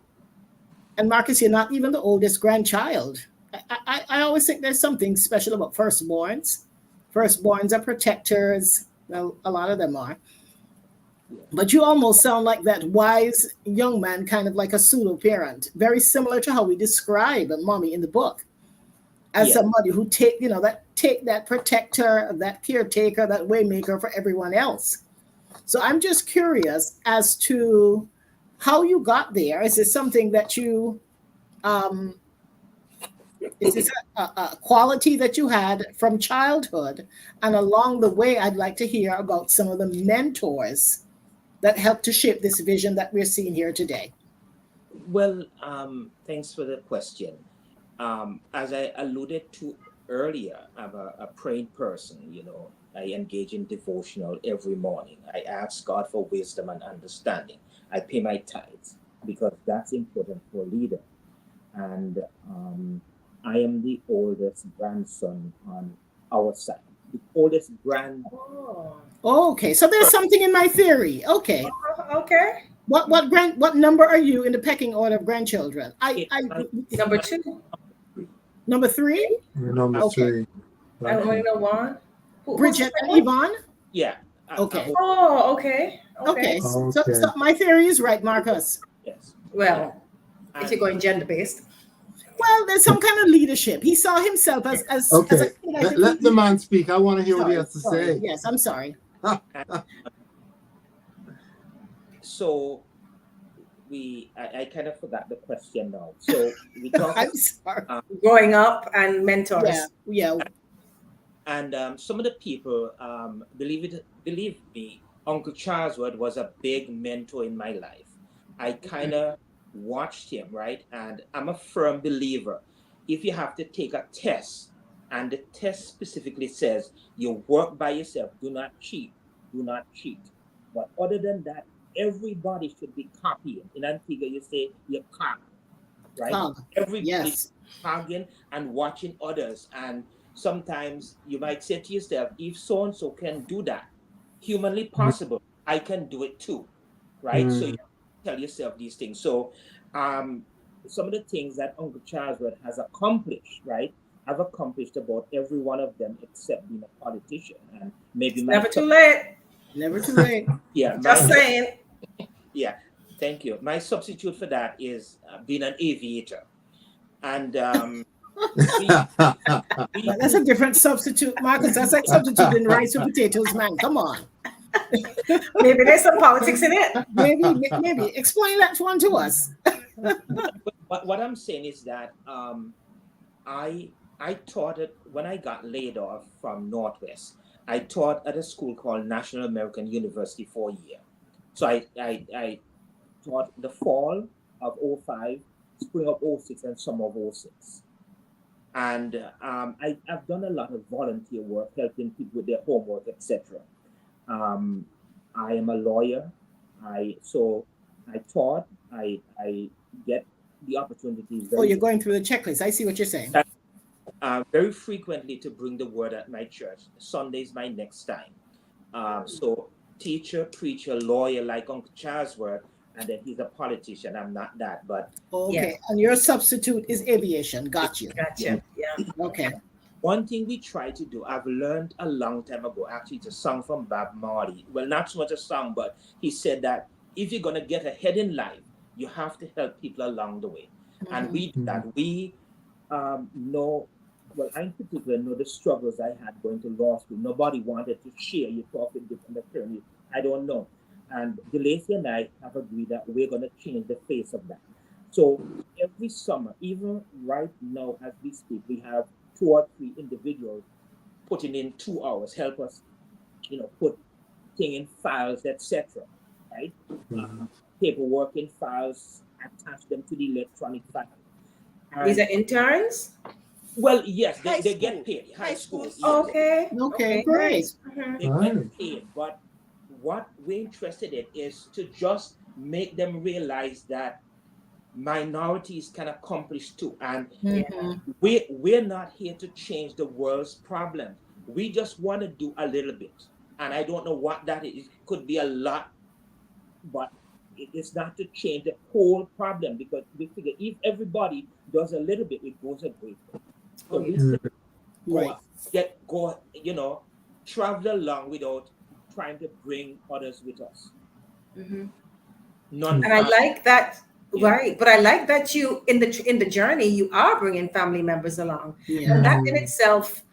and Marcus, you're not even the oldest grandchild. I always think there's something special about firstborns. Firstborns are protectors. Well, a lot of them are. But you almost sound like that wise young man, kind of like a pseudo parent, very similar to how we describe a mommy in the book, as Yeah. somebody who take, you know, that protector, that caretaker, that waymaker for everyone else. So I'm just curious as to how you got there. Is this something that you um, is this a quality that you had from childhood? And along the way, I'd like to hear about some of the mentors that helped to shape this vision that we're seeing here today. Well, thanks for the question. As I alluded to earlier, I'm a praying person. You know, I engage in devotional every morning. I ask God for wisdom and understanding. I pay my tithes because that's important for a leader. And I am the oldest grandson on our side, the oldest grand. Oh, Okay, so there's something in my theory. Okay, okay. what number are you in the pecking order of grandchildren? It, I my, Number my, two. number three. Number Okay, three. I only Okay. know one. Who's the Bridget second and one? Yvonne. yeah, Okay, Oh, okay. Okay. okay. So Okay. my theory is right, Marcus. yes, yeah. Well, if you're And going gender based. Well, there's some kind of leadership. He saw himself as a Okay. kid. I Let, think let the man speak. I want to hear what he sorry, has to sorry. say. Yes, I'm sorry. and so I kind of forgot the question now. So we talked I'm sorry. about Growing up and Yeah, mentors. yeah. and some of the people believe me, Uncle Charlesworth was a big mentor in my life. I kind of watched him, right? And I'm a firm believer. If you have to take a test, and the test specifically says you work by yourself, do not cheat, do not cheat. But other than that, everybody should be copying. In Antigua, you say you're copying, right? Cog. Everybody Yes. tagging and watching others. And sometimes you might say to yourself, if so and so can do that, humanly possible, I can do it too, right? So you Mm. tell yourself these things. So um, some of the things that Uncle Charlesworth has accomplished, right? I've accomplished about every one of them except being a politician. And maybe It's my never too late. Never too late. yeah, Just saying. yeah, thank you. My substitute for that is being an aviator. And we we That's do a different substitute, Marcus. That's like substituting rice with potatoes, man. Come on. Maybe there's some politics in it. Maybe explain that one to us. what I'm saying is that I I taught it when I got laid off from Northwest. I taught at a school called National American University for a year. So I taught the fall of '05, spring of '06, and summer of '06. And I've done a lot of volunteer work, helping people with their homework, etc. Um, I am a lawyer. I taught. I get the opportunity Oh, you're going through the checklist. I see what you're saying. very frequently to bring the word at my church. Sunday is my next time. So teacher, preacher, lawyer, like Uncle Charles were, and then he's a politician. I'm not that, but Okay, Yeah. and your substitute is aviation. Got you. Gotcha. Yeah. Okay. one thing we try to do, I've learned a long time ago, actually, it's a song from Bob Marley. Well, not so much a song, but he said that if you're going to get ahead in life, you have to help people along the way. And we do that. We know, well, I in particular know the struggles I had going to law school. Nobody wanted to share. You talk with different attorneys. I don't know. And Delacey and I have agreed that we're going to change the face of that. So every summer, even right now as we speak, we have 2 or 3 individuals putting in 2 hours, help us, put thing in files, etc. Right? Paperwork in files, attach them to the electronic file. These are interns? Well, yes, High they school. get paid. High High school. school. Yes. Okay. Okay, great. Nice. Mhm. They Right. get paid, but what we're interested in is to just make them realize that minorities can accomplish too. And we're not here to change the world's problems. We just want to do a little bit. And I don't know what that is. It could be a lot, but it's not to change the whole problem, because we figure if everybody does a little bit, it goes a great way. So we say, Right. travel along without trying to bring others with us. Mhm. None. And I like that. Yeah. Right, but I like that you in the journey you are bringing family members along, Yeah. and that in itself,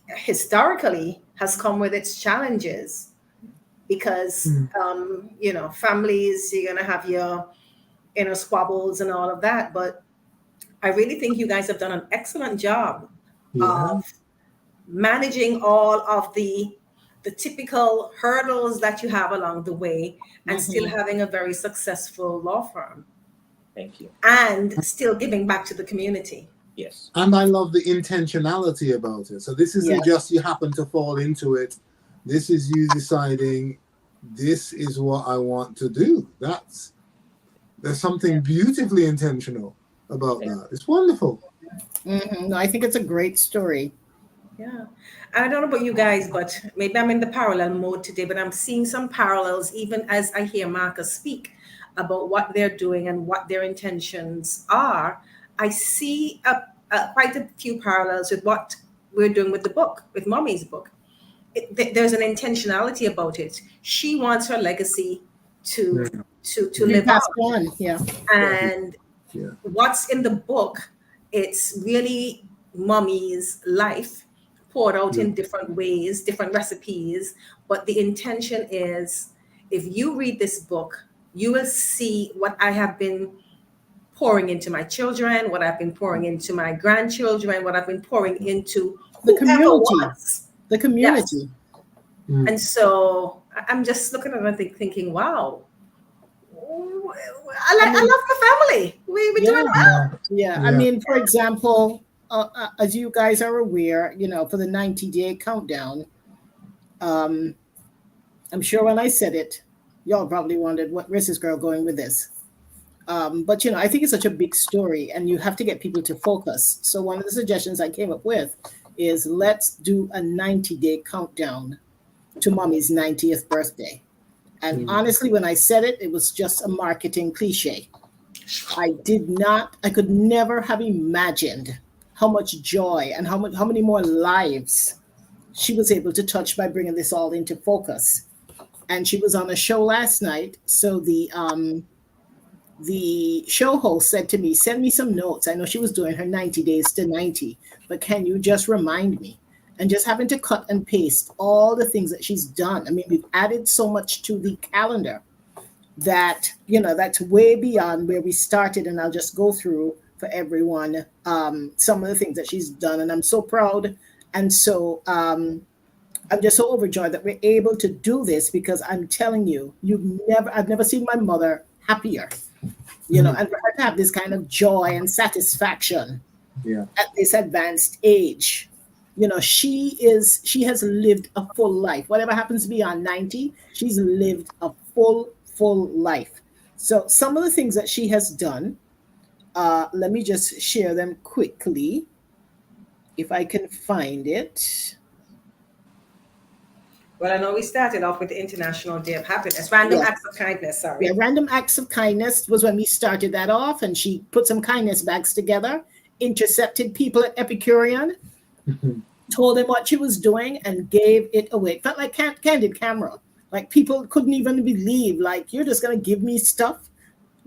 historically, has come with its challenges, because families, you're gonna have your squabbles and all of that. But I really think you guys have done an excellent job Yeah. of managing all of the typical hurdles that you have along the way, and still having a very successful law firm, Thank you. and still giving back to the community. Yes. And I love the intentionality about it. So this isn't just you happen to fall into it. This is you deciding, this is what I want to do. There's something beautifully intentional about that. It's wonderful. No, I think it's a great story. Yeah. And I don't know about you guys, but maybe I'm in the parallel mode today, but I'm seeing some parallels even as I hear Marcus speak about what they're doing and what their intentions are. I see quite a few parallels with what we're doing with the book, with Mommy's book. There's an intentionality about it. She wants her legacy to Be live passed on. on. Yeah. And Yeah. what's in the book, it's really Mommy's life poured out in different ways, different recipes. But the intention is, if you read this book, you will see what I have been pouring into my children, what I've been pouring into my grandchildren, what I've been pouring into The whoever community. wants. The community. And so I'm just looking at it thinking, wow, I love the family. We're doing well. Yeah. I mean, for example, as you guys are aware, for the 90-day countdown, I'm sure when I said it, y'all probably wondered where's this girl going with this. But I think it's such a big story, and you have to get people to focus. So one of the suggestions I came up with is, let's do a 90-day countdown to Mommy's 90th birthday. And honestly, when I said it, it was just a marketing cliche. I could never have imagined how much joy and how many more lives she was able to touch by bringing this all into focus. And she was on a show last night, so the show host said to me, send me some notes. I know she was doing her 90 days to 90, but can you just remind me? And just having to cut and paste all the things that she's done. I mean, we've added so much to the calendar that, that's way beyond where we started. And I'll just go through for everyone some of the things that she's done. And I'm so proud. And so I'm just so overjoyed that we're able to do this, because I'm telling you, I've never seen my mother happier. And for her to have this kind of joy and satisfaction at this advanced age. She has lived a full life. Whatever happens beyond 90, she's lived a full life. So some of the things that she has done, let me just share them quickly if I can find it. Well, I know we started off with the International Day of Happiness, random Yes. acts of kindness, sorry. Yeah, random acts of kindness was when we started that off, and she put some kindness bags together, intercepted people at Epicurean, told them what she was doing, and gave it away. It felt like candid camera. Like people couldn't even believe, like, you're just gonna give me stuff,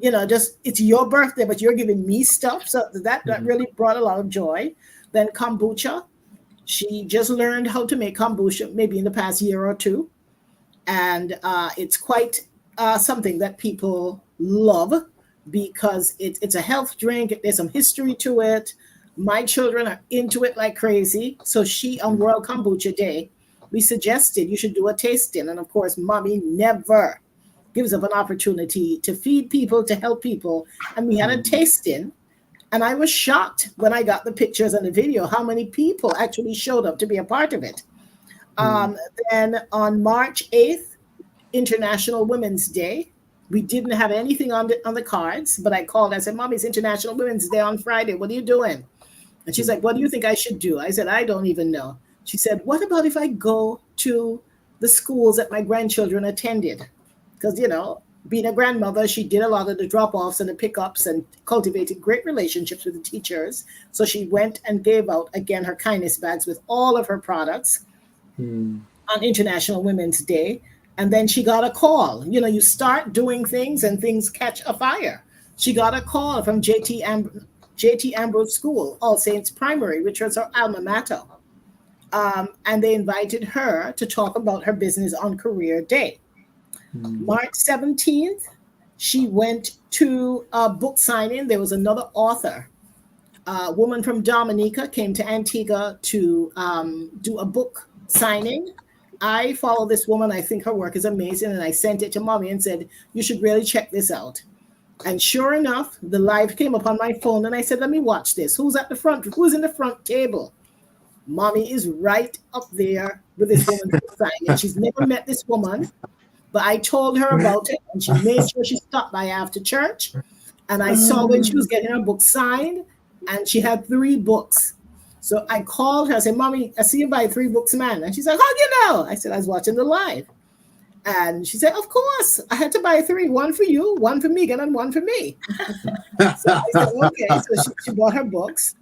just it's your birthday, but you're giving me stuff. So that really brought a lot of joy. Then kombucha. She just learned how to make kombucha maybe in the past year or two. And it's quite something that people love because it's a health drink. There's some history to it. My children are into it like crazy. So on World Kombucha Day, we suggested you should do a tasting. And of course, mommy never gives up an opportunity to feed people, to help people. And we had a tasting. And I was shocked when I got the pictures and the video, how many people actually showed up to be a part of it. Then on March 8th, International Women's Day, we didn't have anything on the cards, but I called. I said, Mommy, it's International Women's Day on Friday. What are you doing? And she's like, what do you think I should do? I said, I don't even know. She said, what about if I go to the schools that my grandchildren attended? Because, being a grandmother, she did a lot of the drop-offs and the pickups and cultivated great relationships with the teachers. So she went and gave out, again, her kindness bags with all of her products on International Women's Day. And then she got a call. You start doing things and things catch a fire. She got a call from J.T. Ambrose School, All Saints Primary, which was her alma mater. And they invited her to talk about her business on Career Day. March 17th, she went to a book signing. There was another author. A woman from Dominica came to Antigua to do a book signing. I follow this woman. I think her work is amazing. And I sent it to mommy and said, you should really check this out. And sure enough, the live came up on my phone. And I said, let me watch this. Who's at the front? Who's in the front table? Mommy is right up there with this woman signing. She's never met this woman. But I told her about it, and she made sure she stopped by after church. And I saw when she was getting her book signed, and she had 3 books. So I called her. I said, Mommy, I see you buy 3 books, man. And she's like, how do you know? I said, I was watching the live. And she said, of course. I had to buy 3, 1 for you, 1 for Megan, and 1 for me. So I said, okay. So she bought her books.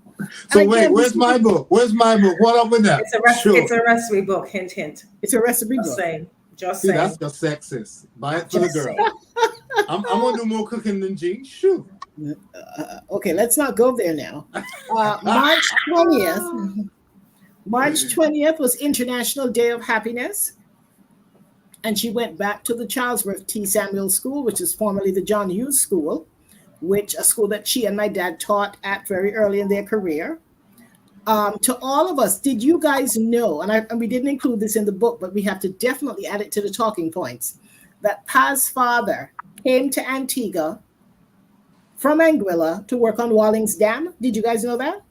So wait, where's my book? Where's my book? What up with that? It's a recipe book, hint, hint. It's a recipe book. Just See, saying. that's just sexist. Buy it for the girl. I'm gonna do more cooking than G. Shoot. Okay, let's not go there now. March 20th. March 20th was International Day of Happiness. And she went back to the Charlesworth T. Samuel School, which is formerly the John Hughes School, which a school that she and my dad taught at very early in their career. To all of us, did you guys know, and we didn't include this in the book, but we have to definitely add it to the talking points, that Paz's father came to Antigua from Anguilla to work on Wallings Dam? Did you guys know that?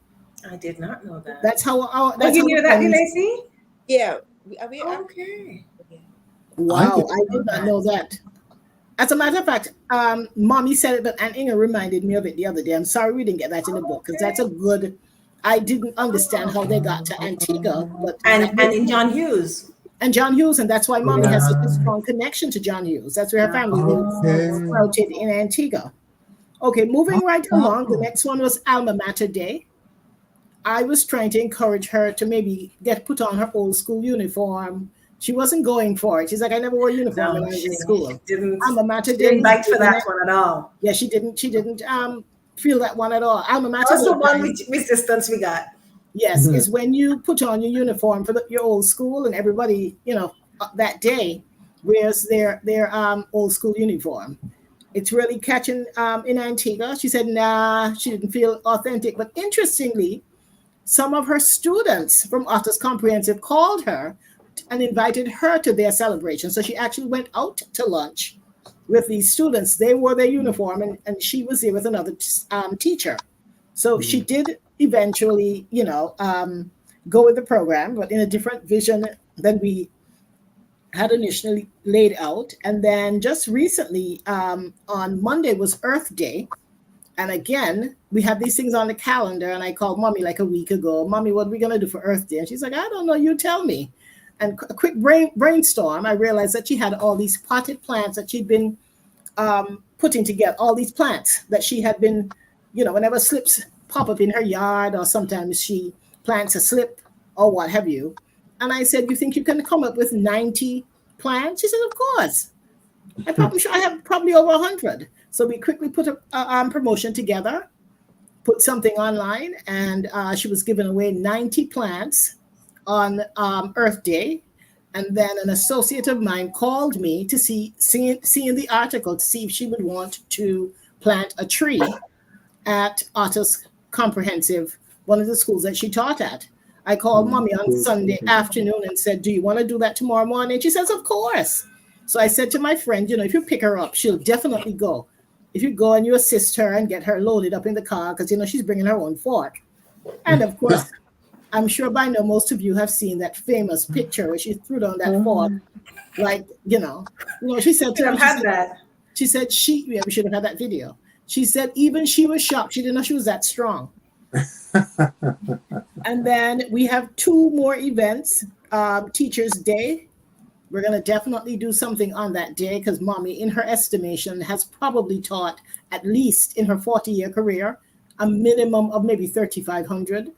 I did not know that. That's how. You knew that, Lacey? Yeah. Okay. Wow, I did not know that. As a matter of fact, Mommy said it, but Aunt Inga reminded me of it the other day. I'm sorry we didn't get that in the book because that's a good. I didn't understand how they got to Antigua, but and in John Hughes. And John Hughes, and that's why Mommy has such a strong connection to John Hughes. That's where her family lives, sprouted in Antigua. Okay, moving right along. The next one was Alma Mater Day. I was trying to encourage her to maybe put on her old school uniform. She wasn't going for it. She's like, I never wore a uniform when I was in school. Alma Mater Day. Didn't bite for that one at all. Yeah, she didn't feel that one at all. Alma Mater. That's the one resistance we got. Yes, is when you put on your uniform for your old school, and everybody, that day wears their old school uniform. It's really catching in Antigua. She said, nah, she didn't feel authentic. But interestingly, some of her students from Otter's Comprehensive called her and invited her to their celebration. So she actually went out to lunch with these students. They wore their uniform, and she was there with another teacher. So she did eventually, go with the program, but in a different vision than we had initially laid out. And then just recently, on Monday was Earth Day. And again, we have these things on the calendar. And I called mommy like a week ago, Mommy, what are we going to do for Earth Day? And she's like, I don't know, you tell me. And a quick brainstorm, I realized that she had all these potted plants that she'd been putting together, all these plants that she had been, whenever slips pop up in her yard, or sometimes she plants a slip or what have you. And I said, you think you can come up with 90 plants? She said, of course. I'm sure I have probably over 100. So we quickly put a promotion together, put something online, and she was giving away 90 plants on Earth Day. And then an associate of mine called me to seeing the article to see if she would want to plant a tree at Otter's Comprehensive, one of the schools that she taught at. I called mommy on Sunday afternoon and said, do you want to do that tomorrow morning? She says, of course. So I said to my friend, if you pick her up, she'll definitely go. If you go and you assist her and get her loaded up in the car, because, she's bringing her own fork. And of course, I'm sure by now most of you have seen that famous picture where she threw down that fork. Like, she said to me, she said, we should have had that video. She said even she was shocked. She didn't know she was that strong. And then we have 2 more events. Teachers Day. We're going to definitely do something on that day because mommy, in her estimation, has probably taught, at least in her 40-year career, a minimum of maybe 3,500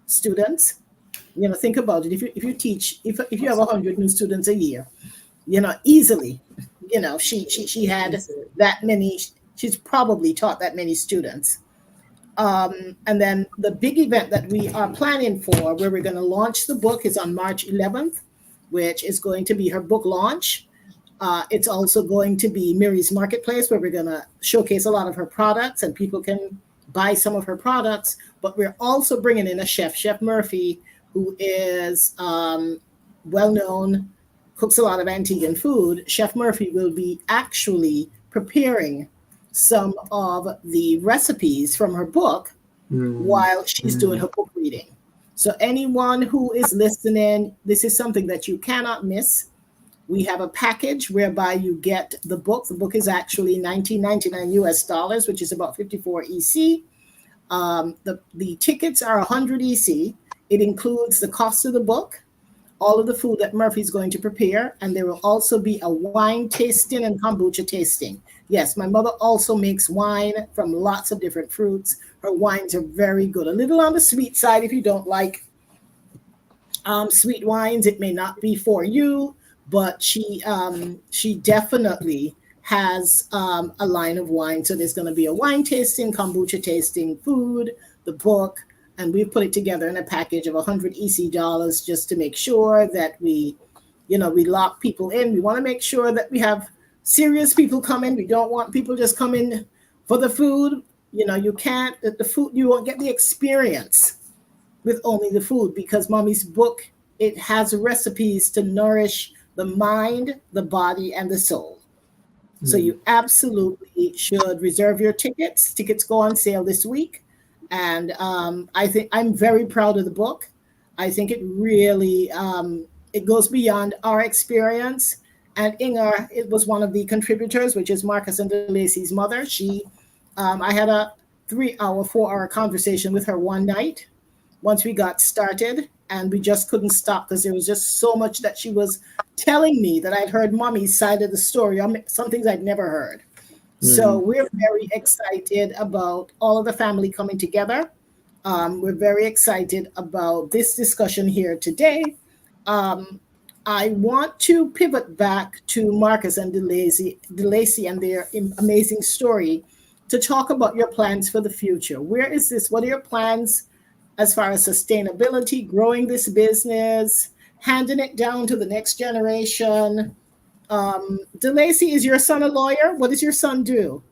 students. Think about it. If you teach, if you have 100 new students a year, easily, she had that many. She's probably taught that many students. And then the big event that we are planning for, where we're going to launch the book, is on March 11th, which is going to be her book launch. It's also going to be Mary's Marketplace, where we're going to showcase a lot of her products and people can buy some of her products. But we're also bringing in a chef, Chef Murphy, who is well-known, cooks a lot of Antiguan food. Chef Murphy will be actually preparing some of the recipes from her book while she's doing her book reading. So anyone who is listening, this is something that you cannot miss. We have a package whereby you get the book. The book is actually $19.99 US, which is about 54 EC. The tickets are 100 EC. It includes the cost of the book, all of the food that Murphy's going to prepare, and there will also be a wine tasting and kombucha tasting. Yes, my mother also makes wine from lots of different fruits. Her wines are very good. A little on the sweet side if you don't like sweet wines. It may not be for you, but she definitely has a line of wine. So there's going to be a wine tasting, kombucha tasting, food, the book, and we've put it together in a package of 100 EC dollars just to make sure that we lock people in. We want to make sure that we have serious people come in. We don't want people just come in for the food. You can't, the food, you won't get the experience with only the food, because mommy's book, it has recipes to nourish the mind, the body, and the soul. So you absolutely should reserve your tickets. Tickets go on sale this week. And I think I'm very proud of the book. I think it really, it goes beyond our experience. And Inga, it was one of the contributors, which is Marcus and DeLacy's mother. I had a 3-hour, 4-hour conversation with her one night once we got started, and we just couldn't stop because there was just so much that she was telling me that I'd heard mommy's side of the story, some things I'd never heard. So we're very excited about all of the family coming together. We're very excited about this discussion here today. I want to pivot back to Marcus and DeLacy and their amazing story to talk about your plans for the future. Where is this? What are your plans as far as sustainability, growing this business, handing it down to the next generation? DeLacy, is your son a lawyer? What does your son do?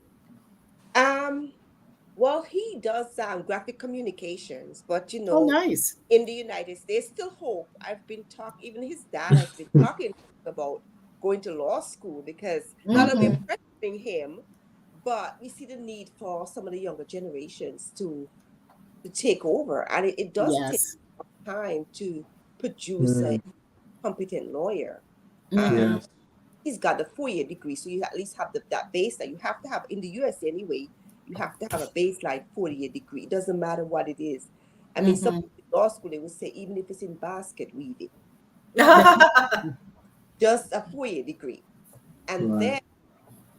Well, he does graphic communications, but Oh, nice. in the United States, still hope. I've been talking, even his dad has been talking about going to law school, because not that we're pressuring him, but we see the need for some of the younger generations to take over. And it does take Yes. time to produce a competent lawyer. Mhm. Yes. He's got a 4-year degree, so you at least have that base that you have to have in the US anyway. You have to have a baseline 4-year degree. It doesn't matter what it is. I mean, some Mhm. in law school they would say even if it's in basket weaving, Mm. just a 4-year degree, and Right. then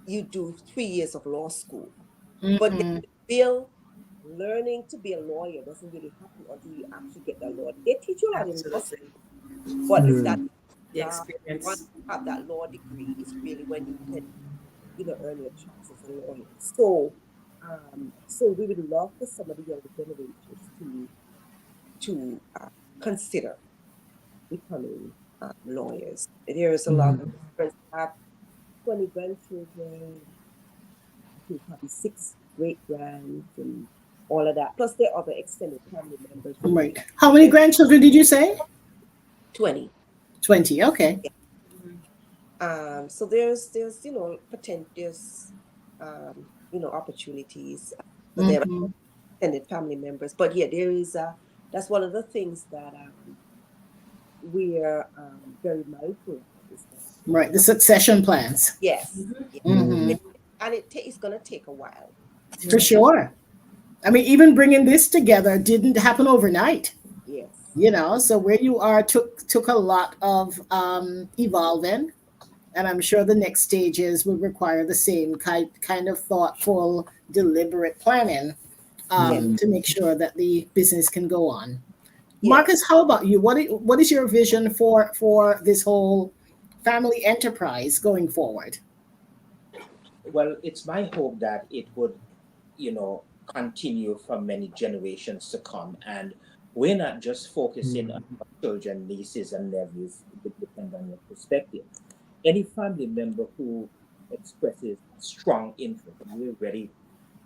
you do 3 years of law school. But then Mhm. the real learning to be a lawyer doesn't really happen until you actually get that law. They teach you a lot in law school, Absolutely. but it's that Mm. The job once experience. you have that law degree is really when you can, earn your chops as a lawyer. So we would love for some of the younger generations to consider becoming lawyers. There is a lot of Mm. friends who have 20 grandchildren, I think probably 6 great grands, and all of that. Plus, there are other extended family members who Right. How many have grandchildren did you say? 20. 20. Okay. Yeah. Mhm. So there's there's opportunities for them Hmm. extended family members. But yeah, there is that's one of the things that we're very mindful of is that Right. The succession plans. yes, Mhm. yeah. Hmm. Mm. And it's gonna take a while. For Yeah. sure. I mean, even bringing this together didn't happen overnight. Yes. So where you are took a lot of evolving, and I'm sure the next stages will require the same kind of thoughtful, deliberate planning Yes. Mm. to make sure that the business can go on. Yes. Marcus, how about you? What is your vision for this whole family enterprise going forward? Well, it's my hope that it would, continue for many generations to come. And we're not just focusing on Mm. our children, nieces, and nephews, it would depend on your perspective. Any family member who expresses strong interest, we're ready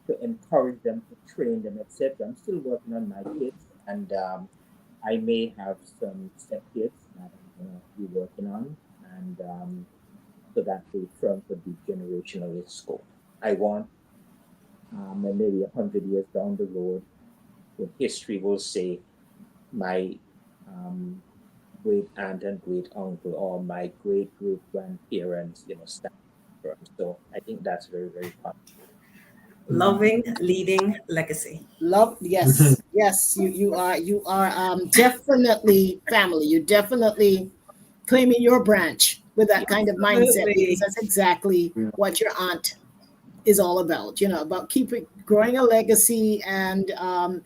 to encourage them, to train them, etc. I'm still working on my kids, and I may have some stepkids that I'm going to be working on, and so that the firm could be generationally scoped. I want, and maybe 100 years down the road, when history will say my um, great aunt and great uncle or my great great grandparents, stand firm. So I think that's very, very possible. Mm. Loving, leading, legacy. Love, Mhm. yes, yes. You are definitely family. You definitely claiming your branch with that kind of mindset because Absolutely. that's exactly Yeah. what your aunt is all about. About keeping growing a legacy and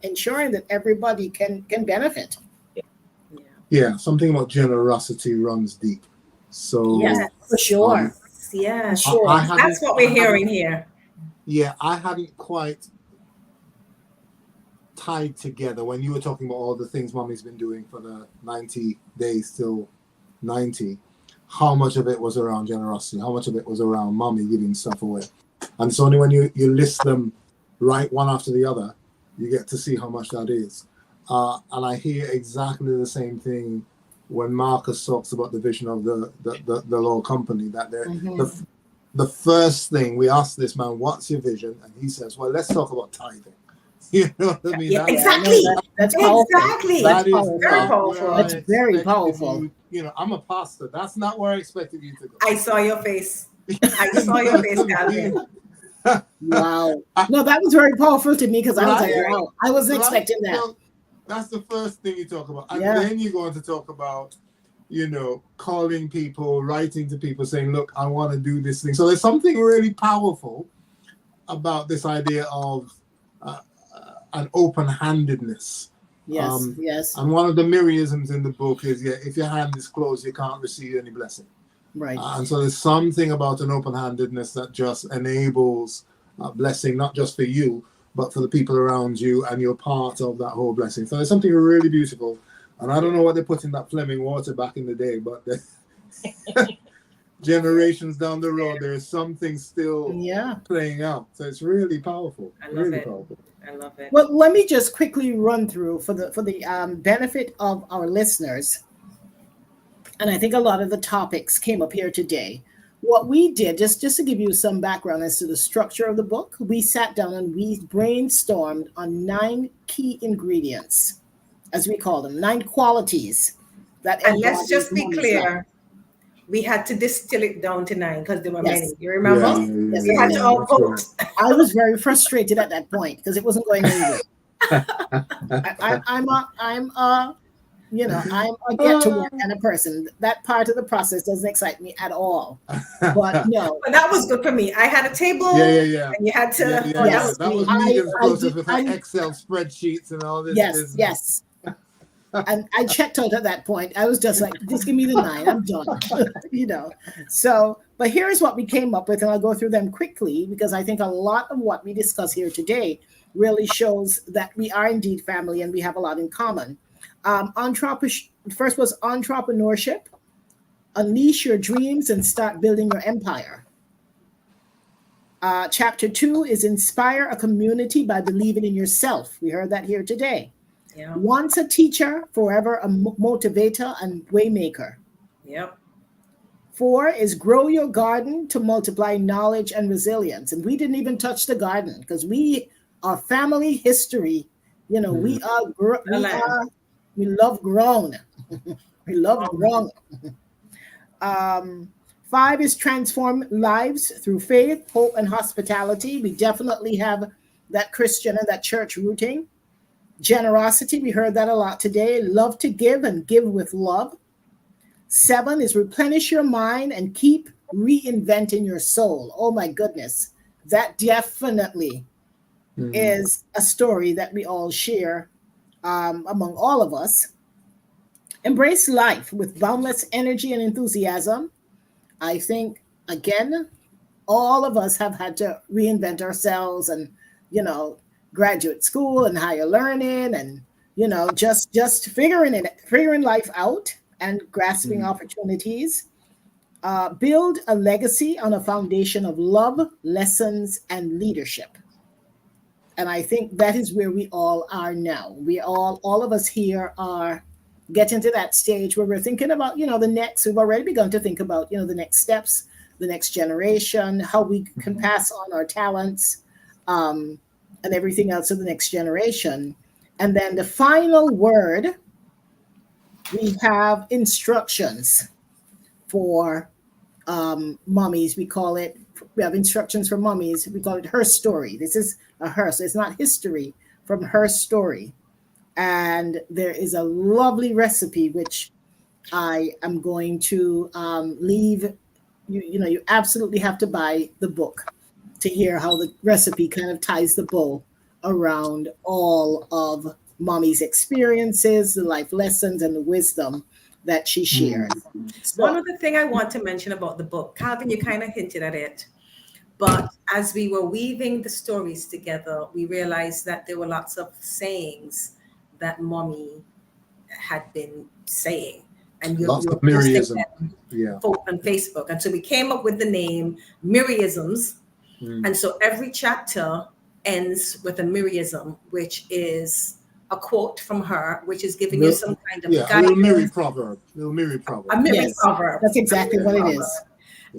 ensuring that everybody can benefit. Yeah. Yeah. Yeah. Something about generosity runs deep. Yes, So for Yes. sure, um, for Yes. I sure. That's hadn't, what I we're hadn't, hearing here. yeah, I hadn't quite tied together when you were talking about all the things mommy's been doing for the 90 days till 90, how much of it was around generosity, how much of it was around mommy giving stuff away. And it's only when you list them right one after the other, you get to see how much that is. And I hear exactly the same thing when Marcus talks about the vision of the law company, that Hmm. the first thing we ask this man, what's your vision? And he says, well, let's talk about tithing. You know what I mean? Yeah, Yeah, no, exactly. that's powerful. Exactly. That's That is Very powerful. not where I powerful. That's very expected powerful. you. I'm a pastor. That's not where I expected you to go. I saw your face. I You saw know your what face, I Calvin. mean? Wow. No, that was very powerful to me because I was like, Right? wow, I wasn't Right? expecting that. So that's the first thing you talk about. And Yeah. then you go on to talk about, calling people, writing to people saying, look, I want to do this thing. So there's something really powerful about this idea of uh, an open-handedness. Yes. Yes. And one of the myriadisms in the book is, yeah, if your hand is closed, you can't receive any blessing. Right. And so there's something about an open-handedness that just enables blessing, not just for you, but for the people around you, and you're part of that whole blessing. So there's something really beautiful. And I don't know what they put in that Fleming water back in the day, but generations down the road, there's something still Yeah. playing out. So it's really powerful, I love really it. powerful. I love it. Well, let me just quickly run through for the benefit of our listeners, and I think a lot of the topics came up here today. What we did, just to give you some background as to the structure of the book, we sat down and we brainstormed on 9 key ingredients, as we call them, 9 qualities that And let's embody just be mommy's life. clear. we had to distill it down to 9 because there were Yes. many. You remember? Yes, We had to all that's vote. I was very frustrated at that point because it wasn't going anywhere. I'm a get to work kind of person. That part of the process doesn't excite me at all. But no, But that was good for me. I had a table. Yeah. And you had to. Yes. That was I- Megan's I process did- with her Excel spreadsheets and all this. yes, business. yes. And I checked out at that point. I was just like, just give me the 9. I'm done. So, but here's what we came up with, and I'll go through them quickly because I think a lot of what we discuss here today really shows that we are indeed family and we have a lot in common. First was entrepreneurship. Unleash your dreams and start building your empire. Chapter 2 is inspire a community by believing in yourself. We heard that here today. Yeah. Once a teacher, forever a motivator and waymaker. Yep. 4 is grow your garden to multiply knowledge and resilience. And we didn't even touch the garden because we are family history. We love grown. We love grown. 5 is transform lives through faith, hope, and hospitality. We definitely have that Christian and that church rooting. Generosity, we heard that a lot today. Love to give and give with love. 7 is replenish your mind and keep reinventing your soul. Oh my goodness. That definitely is a story that we all share among all of us. Embrace life with boundless energy and enthusiasm. I think, again, all of us have had to reinvent ourselves and, graduate school and higher learning and, just figuring life out and grasping opportunities. Build a legacy on a foundation of love, lessons, and leadership. And I think that is where we all are now. All of us here are getting to that stage where we're thinking about, the next. We've already begun to think about, the next steps, the next generation, how we can pass on our talents, and everything else to the next generation. And then the final word, we have instructions for mommies. We have instructions for mommies. We call it her story. This is a her, so it's not history, from her story. And there is a lovely recipe, which I am going to leave. You absolutely have to buy the book to hear how the recipe kind of ties the bow around all of mommy's experiences, the life lessons, and the wisdom that she shared. So, one other thing I want to mention about the book, Calvin, you kind of hinted at it, but as we were weaving the stories together, we realized that there were lots of sayings that mommy had been saying. And you Lots were of Miriism. on Facebook. And so we came up with the name Miriisms. And so every chapter ends with a Miriism, which is a quote from her, which is giving you some kind of guidance. A little Miri proverb. A Miri proverb. That's exactly what it is.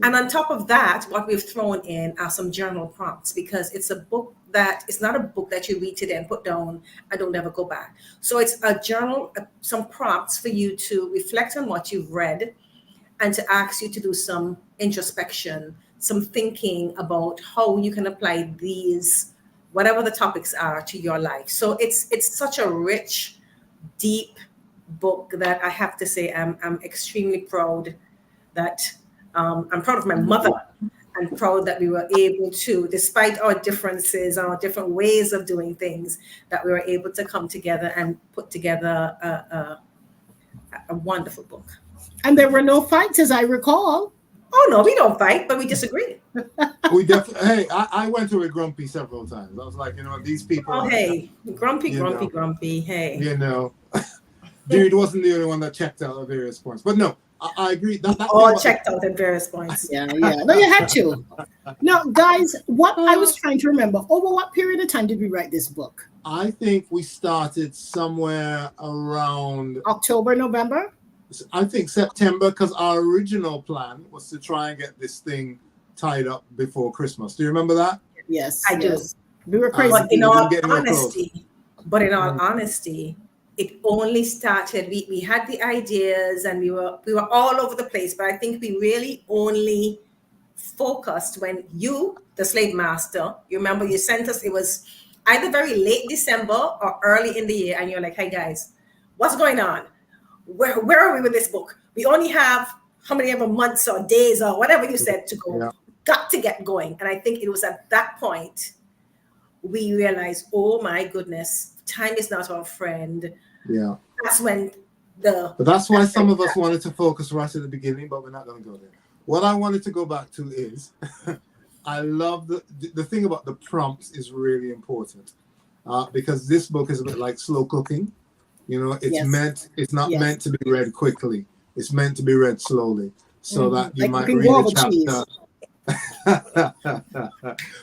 And on top of that, what we've thrown in are some journal prompts, because it's a book that it's not a book that you read today and put down and don't ever go back. So it's a journal, some prompts for you to reflect on what you've read and to ask you to do some introspection, some thinking about how you can apply these, whatever the topics are, to your life. So it's such a rich, deep book that I have to say I'm extremely proud that I'm proud of my mother. I'm proud that we were able to, despite our differences, our different ways of doing things, that we were able to come together and put together a wonderful book. And there were no fights, as I recall. Oh, no, we don't fight, but we disagree. We definitely. Hey, I went to a grumpy several times. I was like, these people. Oh, hey, grumpy. Hey, Dude wasn't the only one that checked out at various points, but no, I agree. That all checked out at various points. Yeah. No, you had to. No, guys, what I was trying to remember, over what period of time did we write this book? I think we started somewhere around October, November? I think September, because our original plan was to try and get this thing tied up before Christmas. Do you remember that? Yes, I do. We were crazy. But in all honesty, it only started. We had the ideas and we were all over the place, but I think we really only focused when you, the slave master, you remember you sent us, it was either very late December or early in the year, and you're like, hey guys, what's going on? Where are we with this book? We only have how many ever months or days or whatever you said to go. Yeah. Got to get going. And I think it was at that point we realized, oh my goodness, time is not our friend. Yeah. That's when But that's why some of us wanted to focus right at the beginning, but we're not going to go there. What I wanted to go back to is, I love the thing about the prompts is really important, because this book is a bit like slow cooking. You know, it's not meant to be read quickly. It's meant to be read slowly, so that you might read a chapter.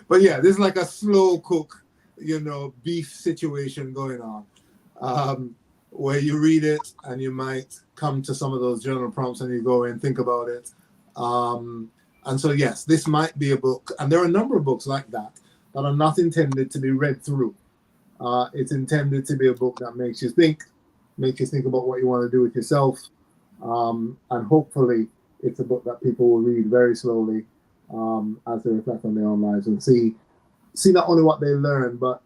But yeah, there's like a slow cook, beef situation going on, where you read it and you might come to some of those journal prompts and you go and think about it. And so, yes, this might be a book, and there are a number of books like that are not intended to be read through. It's intended to be a book that makes you think about what you want to do with yourself. And hopefully it's a book that people will read very slowly, as they reflect on their own lives and see not only what they learn, but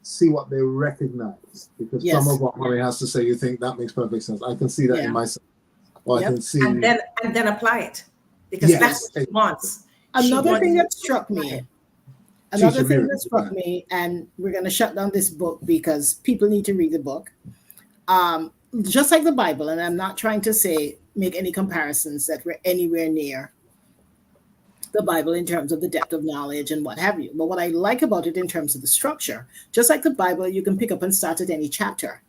see what they recognize. Because some of what Murray has to say, you think that makes perfect sense. I can see that in myself. Or I can see, and then apply it, because that's what she wants. Another thing that struck me, and we're going to shut down this book because people need to read the book. Just like the Bible, and I'm not trying to make any comparisons that we're anywhere near the Bible in terms of the depth of knowledge and what have you. But what I like about it in terms of the structure, just like the Bible, you can pick up and start at any chapter.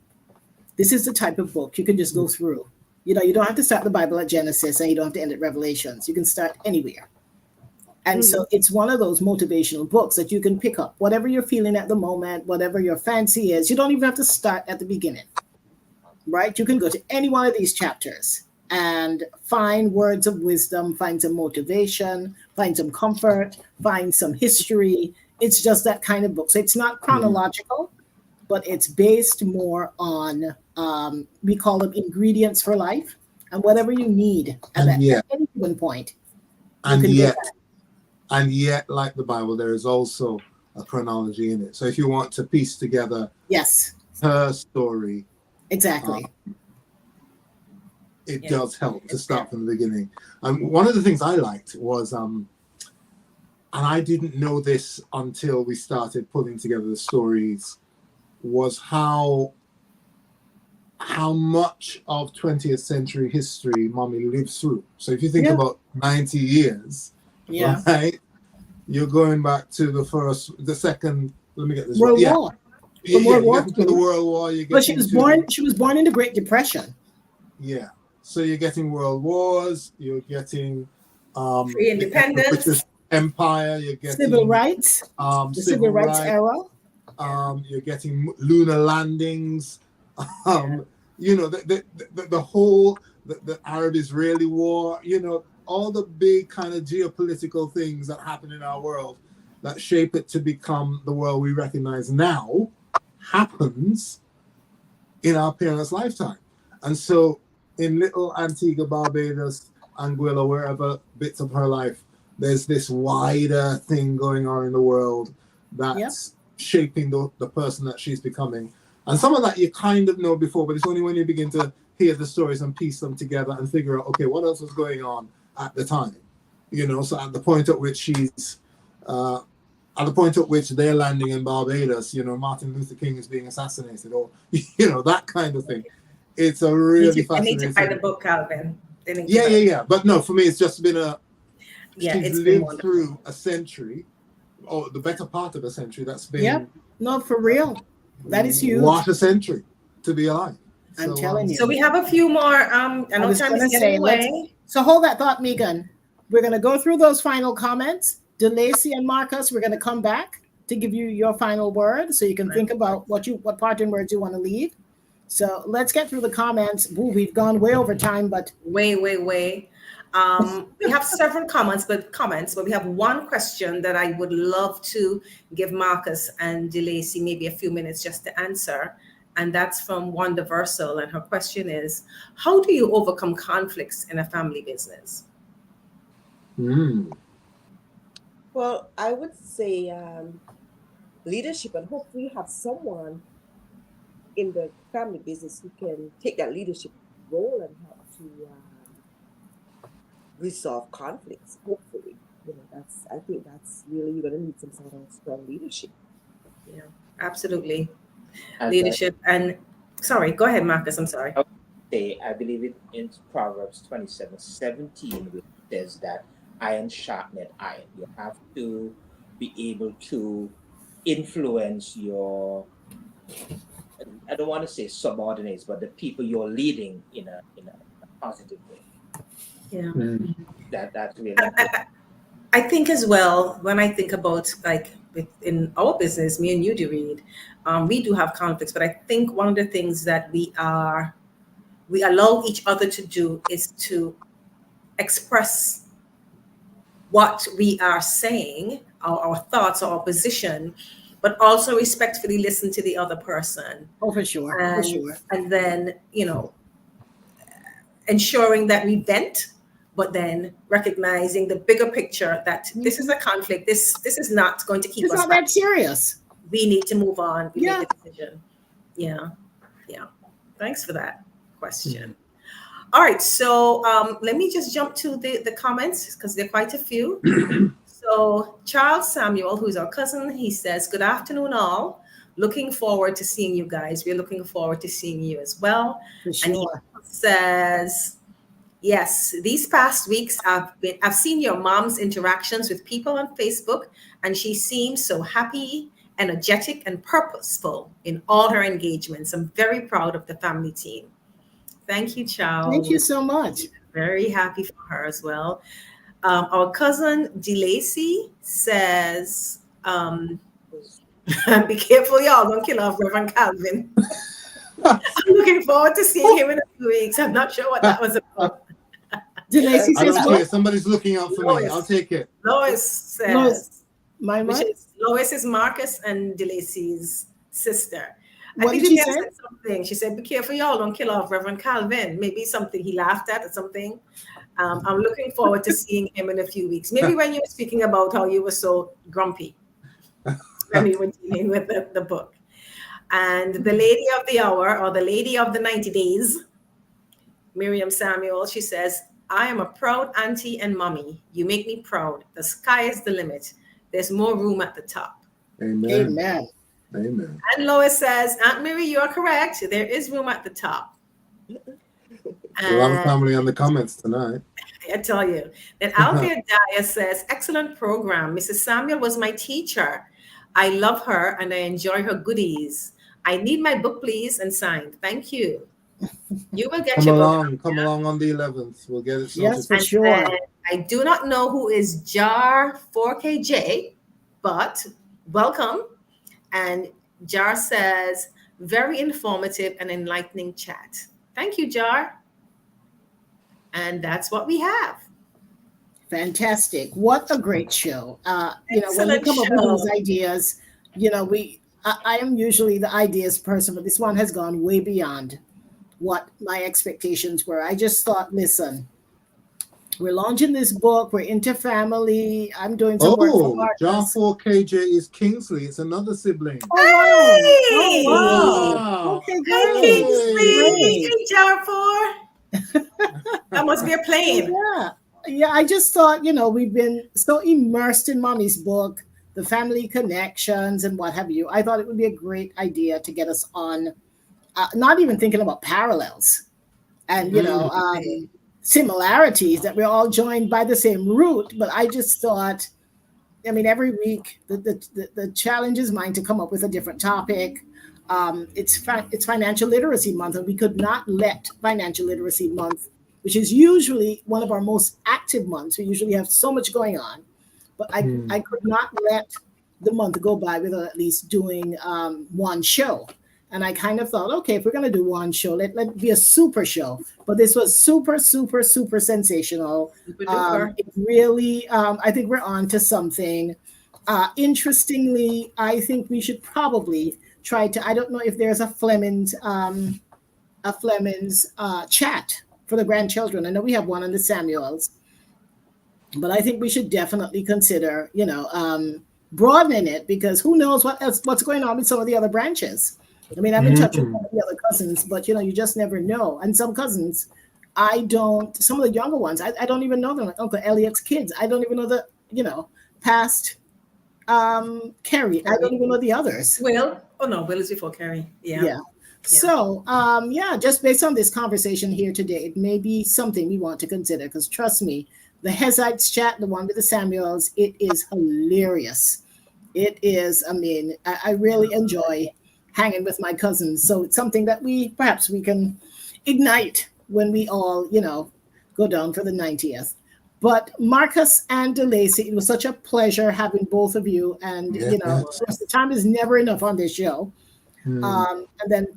This is the type of book you can just go through. You don't have to start the Bible at Genesis and you don't have to end at Revelations. You can start anywhere. And so it's one of those motivational books that you can pick up, whatever you're feeling at the moment, whatever your fancy is. You don't even have to start at the beginning, right? You can go to any one of these chapters and find words of wisdom, find some motivation, find some comfort, find some history. It's just that kind of book. So it's not chronological, but it's based more on, we call them ingredients for life, and whatever you need at any given point. And yet, like the Bible, there is also a chronology in it. So if you want to piece together her story, exactly, it does help to start from the beginning. And one of the things I liked was, and I didn't know this until we started putting together the stories, was how much of 20th century history Mommy lived through. So if you think about 90 years, right, you're going back to the second, let me get this World right. War. Yeah, World War to the World War. But she was born in the Great Depression. Yeah. So you're getting world wars, you're getting pre-independence, British Empire, you're getting civil rights, the civil rights era. You're getting lunar landings. The whole the Arab-Israeli war. All the big kind of geopolitical things that happen in our world that shape it to become the world we recognize now happens in our parents' lifetime. And so in little Antigua, Barbados, Anguilla, wherever bits of her life, there's this wider thing going on in the world that's shaping the person that she's becoming. And some of that you kind of know before, but it's only when you begin to hear the stories and piece them together and figure out, okay, what else was going on at the time? So at the point at which they're landing in Barbados, Martin Luther King is being assassinated, or, that kind of thing. It's a really fascinating. I need to buy the book, Calvin. Yeah. But no, for me, it's just been she's lived through a century, or the better part of a century. That's been. Yep. No, for real. That is huge. What a century to be alive. I'm telling you. So we have a few more. I know time is getting away. So hold that thought, Megan. We're going to go through those final comments. DeLacy and Marcus, we're going to come back to give you your final word, so you can think about what parting words you want to leave. So let's get through the comments. Ooh, we've gone way over time, but way. We have several comments, but we have one question that I would love to give Marcus and DeLacy maybe a few minutes just to answer. And that's from Wanda Versal. And her question is, how do you overcome conflicts in a family business? Well, I would say leadership, and hopefully you have someone in the family business who can take that leadership role and help to resolve conflicts. Hopefully, I think that's really, you're going to need some sort of strong leadership. Yeah, absolutely. And Leadership. And sorry, go ahead, Marcus. I'm sorry. I believe it in Proverbs 27:17, which says that iron sharpeneth iron. You have to be able to influence your, I don't want to say subordinates, but the people you're leading in a positive way. Yeah. That's really I think as well, when I think about like in our business, me and you, Reed, we do have conflicts, but I think one of the things that we allow each other to do is to express what we are saying, our thoughts, our position, but also respectfully listen to the other person. Oh, for sure. And, For sure. and then, ensuring that we vent, but then recognizing the bigger picture that this is a conflict. This is not going to keep It's us not back. that serious. We need to move on. We Yeah. make a decision. Yeah. Thanks for that question. All right, so let me just jump to the comments because there are quite a few. So Charles Samuel, who's our cousin, he says, "Good afternoon, all. Looking forward to seeing you guys. We're looking forward to seeing you as well." For And he sure. says, "Yes, these past weeks I've seen your mom's interactions with people on Facebook, and she seems so happy, energetic, and purposeful in all her engagements. I'm very proud of the family team." Thank you, Charles. Thank you so much. Very happy for her as well. Our cousin DeLacy says, "Be careful, y'all. Don't kill off Reverend Calvin." I'm looking forward to seeing him in a few weeks. I'm not sure what that was about. DeLacy I says don't what? care. Somebody's looking out for me. Lois. I'll take it. Lois says, Lois, my which what? Lois is Marcus and DeLacy's sister. What I think did she may have say? said something. She said, "Be careful, y'all. Don't kill off Reverend Calvin." Maybe something he laughed at or something. I'm looking forward to seeing him in a few weeks. Maybe when you were speaking about how you were so grumpy when we were dealing with the book. And the lady of the hour, or the lady of the 90 days, Miriam Samuel, she says, "I am a proud auntie and mommy. You make me proud. The sky is the limit. There's more room at the top." Amen. Amen. Amen. And Lois says, "Aunt Mary, you are correct. There is room at the top." A lot of family on the comments tonight. I tell you. Then Althea Dyer says, "Excellent program. Mrs. Samuel was my teacher. I love her and I enjoy her goodies. I need my book, please, and signed. Thank you." You will get Come your along. book. Come along on the 11th. We'll get it sorted. Yes, for And sure. then I do not know who is Jar 4KJ, but welcome. And Jar says, "Very informative and enlightening chat." Thank you, Jar. And that's what we have. Fantastic. What a great show. When we Excellent come up with show. these ideas, I am usually the ideas person, but this one has gone way beyond what my expectations were. I just thought, listen, we're launching this book. We're into family. I'm doing some work for Oh, John partners. 4KJ is Kingsley. It's another sibling. Oh, wow. Hey! Oh, wow. Wow. Okay, Hey, great. Kingsley. Great. Hey, Jar 4. That must be a plane. Yeah, I just thought, we've been so immersed in mommy's book, the family connections and what have you. I thought it would be a great idea to get us on, not even thinking about parallels and, similarities, that we're all joined by the same root. But I just thought, every week the challenge is mine to come up with a different topic. It's Financial Literacy Month, and we could not let Financial Literacy Month, which is usually one of our most active months. We usually have so much going on, but I could not let the month go by without at least doing one show. And I kind of thought, okay, if we're going to do one show, let it be a super show. But this was super, super, super sensational. Super duper. It really, I think we're on to something. Interestingly, I think we should probably try to, I don't know if there's a Fleming's chat for the grandchildren. I know we have one on the Samuels, but I think we should definitely consider, broadening it, because who knows what's going on with some of the other branches. I mean, I'm in touch with the other cousins, but you just never know. And some cousins, some of the younger ones, I don't even know them, like Uncle Elliot's kids. I don't even know past Carrie. I don't even know the others. Will? Oh no, Will is before Carrie. Yeah. Yeah. So, just based on this conversation here today, it may be something we want to consider, because trust me, the Hezites chat, the one with the Samuels, it is hilarious. It is, I mean, I really enjoy hanging with my cousins. So it's something that perhaps we can ignite when we all, go down for the 90th. But Marcus and DeLacy, it was such a pleasure having both of you. And, of course, the time is never enough on this show. And then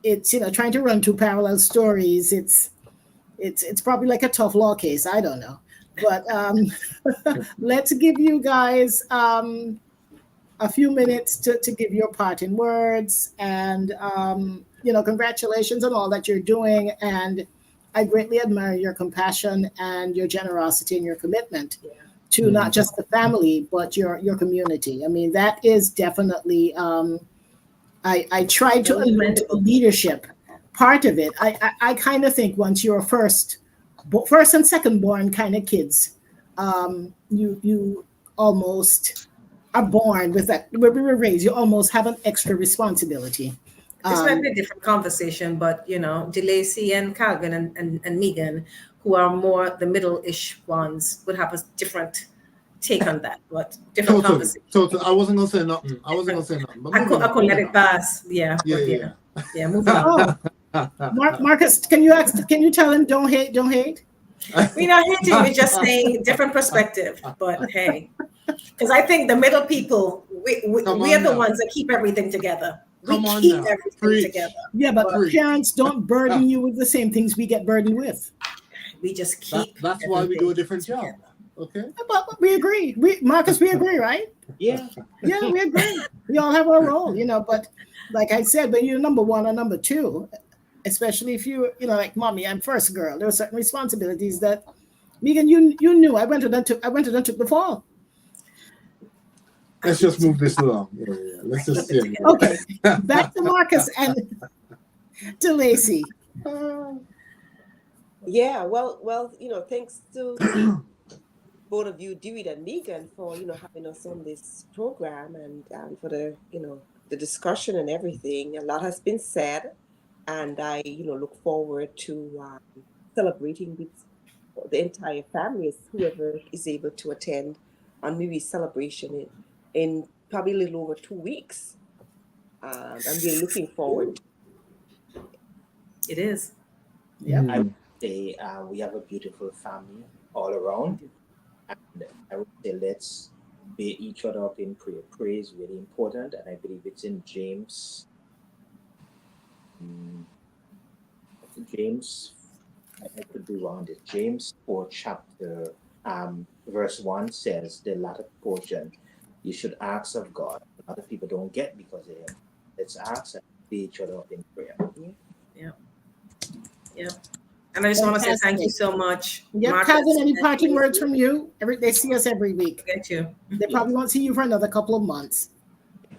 it's, trying to run two parallel stories. It's probably like a tough law case. I don't know. But let's give you guys a few minutes to give your parting words. And, congratulations on all that you're doing. And I greatly admire your compassion and your generosity and your commitment to not just the family, but your community. I mean, that is definitely, I tried to admit the leadership part of it. I kind of think once you're first and second born kind of kids, you almost are born with that. Where we were raised, you almost have an extra responsibility. This might be a different conversation, but DeLacy and Calvin and Megan, who are more the middle-ish ones, would have a different take on that, but different conversation. Totally. I wasn't gonna say nothing. But I could let it pass. Yeah. Moving on. Marcus, can you tell him don't hate? We're not hating, we're just saying different perspective. But hey, because I think the middle people, we are the ones that keep everything together. We keep everything together. Yeah, but parents don't burden you with the same things we get burdened with. We just keep. That's why we do a different job. Okay. But we agree. Marcus, we agree, right? Yeah. Yeah, we agree. We all have our role, but like I said, when you're number one or number two, especially if you like mommy, I'm first girl, there are certain responsibilities that Megan, you knew. I went to them took the fall. Let's just move this along. Yeah. Let's just Okay. Back to Marcus and to Lacey. Yeah, well, thanks to both of you, Dewey and Megan, for having us on this program and for the the discussion and everything. A lot has been said, and I look forward to celebrating with the entire family, whoever is able to attend on maybe celebration in probably a little over 2 weeks. I'm really looking forward. It is. Yeah. I would say we have a beautiful family all around. And I would say let's bear each other up in prayer. Prayer is really important, and I believe it's in James. I could be wrong. James 4 chapter verse 1 says the latter portion you should ask of God. A lot of people don't get because they don't. Let's ask and bear each other up in prayer. Yeah. And I just want to say thank you so much. Yeah, Calvin, any parting words from you? They see us every week. Get you. They probably won't see you for another couple of months.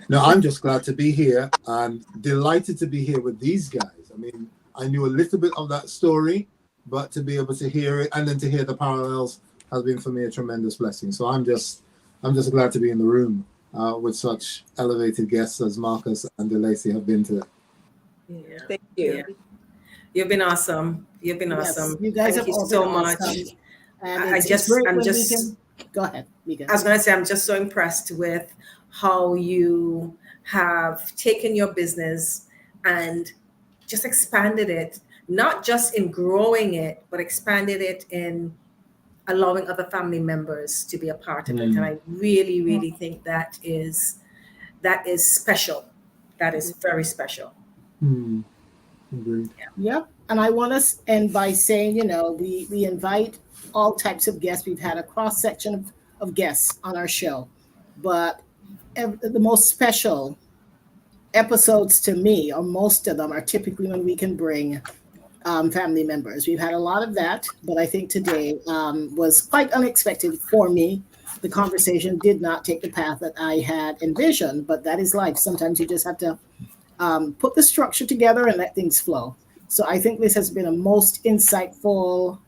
No, I'm just glad to be here. I'm delighted to be here with these guys. I mean, I knew a little bit of that story, but to be able to hear it and then to hear the parallels has been for me a tremendous blessing. So I'm just glad to be in the room with such elevated guests as Marcus and DeLacy have been today. Yeah. Thank you. Yeah. You've been awesome. You've been awesome. You guys Thank have you all so been much. Awesome. And I'm just go ahead, Megan. I was going to say, I'm just so impressed with how you have taken your business and just expanded it, not just in growing it, but expanded it in allowing other family members to be a part of it. And I really, really think that is special. That is very special. Hmm. Agreed. Yep. And I want to end by saying, we invite all types of guests. We've had a cross section of guests on our show, but the most special episodes to me, or most of them, are typically when we can bring family members. We've had a lot of that, but I think today was quite unexpected for me. The conversation did not take the path that I had envisioned, but that is life. Sometimes you just have to put the structure together and let things flow. So I think this has been a most insightful,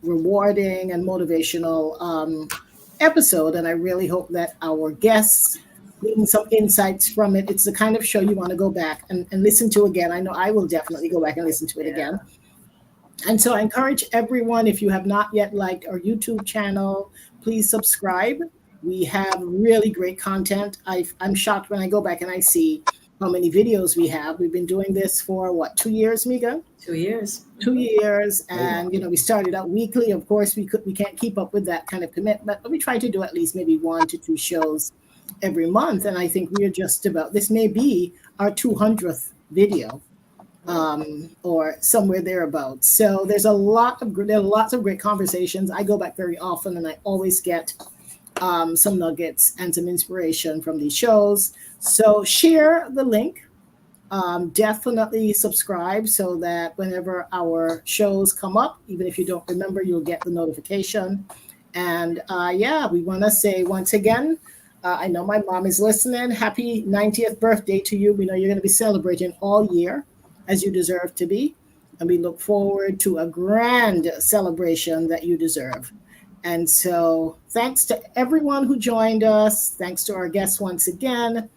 rewarding, and motivational episode. And I really hope that our guests glean some insights from it. It's the kind of show you want to go back and listen to again. I know I will definitely go back and listen to it again. And so I encourage everyone, if you have not yet liked our YouTube channel, please subscribe. We have really great content. I'm shocked when I go back and I see how many videos we have. We've been doing this for what, 2 years, Mika? 2 years. 2 years, and we started out weekly. Of course, we can't keep up with that kind of commitment, but we try to do at least maybe 1 to 2 shows every month. And I think we are just about, this may be our 200th video, or somewhere thereabouts. So there are lots of great conversations. I go back very often, and I always get some nuggets and some inspiration from these shows. So share the link. Definitely subscribe so that whenever our shows come up, even if you don't remember, you'll get the notification. And we want to say once again, I know my mom is listening. Happy 90th birthday to you. We know you're going to be celebrating all year, as you deserve to be. And we look forward to a grand celebration that you deserve. And so thanks to everyone who joined us. Thanks to our guests once again.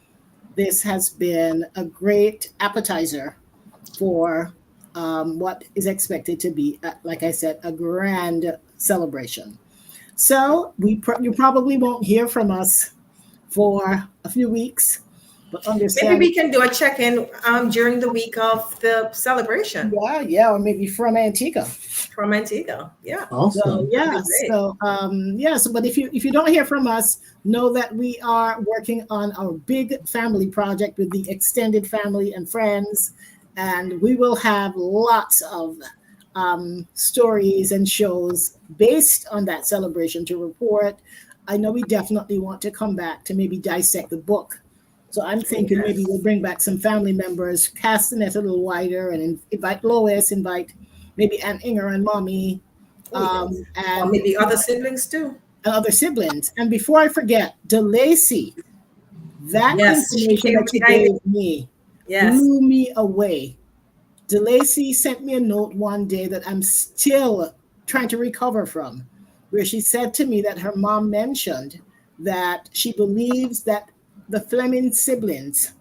This has been a great appetizer for what is expected to be, like I said, a grand celebration. So you probably won't hear from us for a few weeks, but understand. Maybe we can do a check-in during the week of the celebration. Yeah, or maybe from Antigua. From Antigua, yeah. Awesome. So but if you don't hear from us, know that we are working on our big family project with the extended family and friends, and we will have lots of stories and shows based on that celebration to report. I know we definitely want to come back to maybe dissect the book. So I'm thinking maybe we'll bring back some family members, cast the net a little wider, and invite Lois, invite maybe Aunt Inger and Mommy, and maybe other siblings too. And other siblings. And before I forget, DeLacy, that information that you gave me blew me away. DeLacy sent me a note one day that I'm still trying to recover from, where she said to me that her mom mentioned that she believes that the Fleming siblings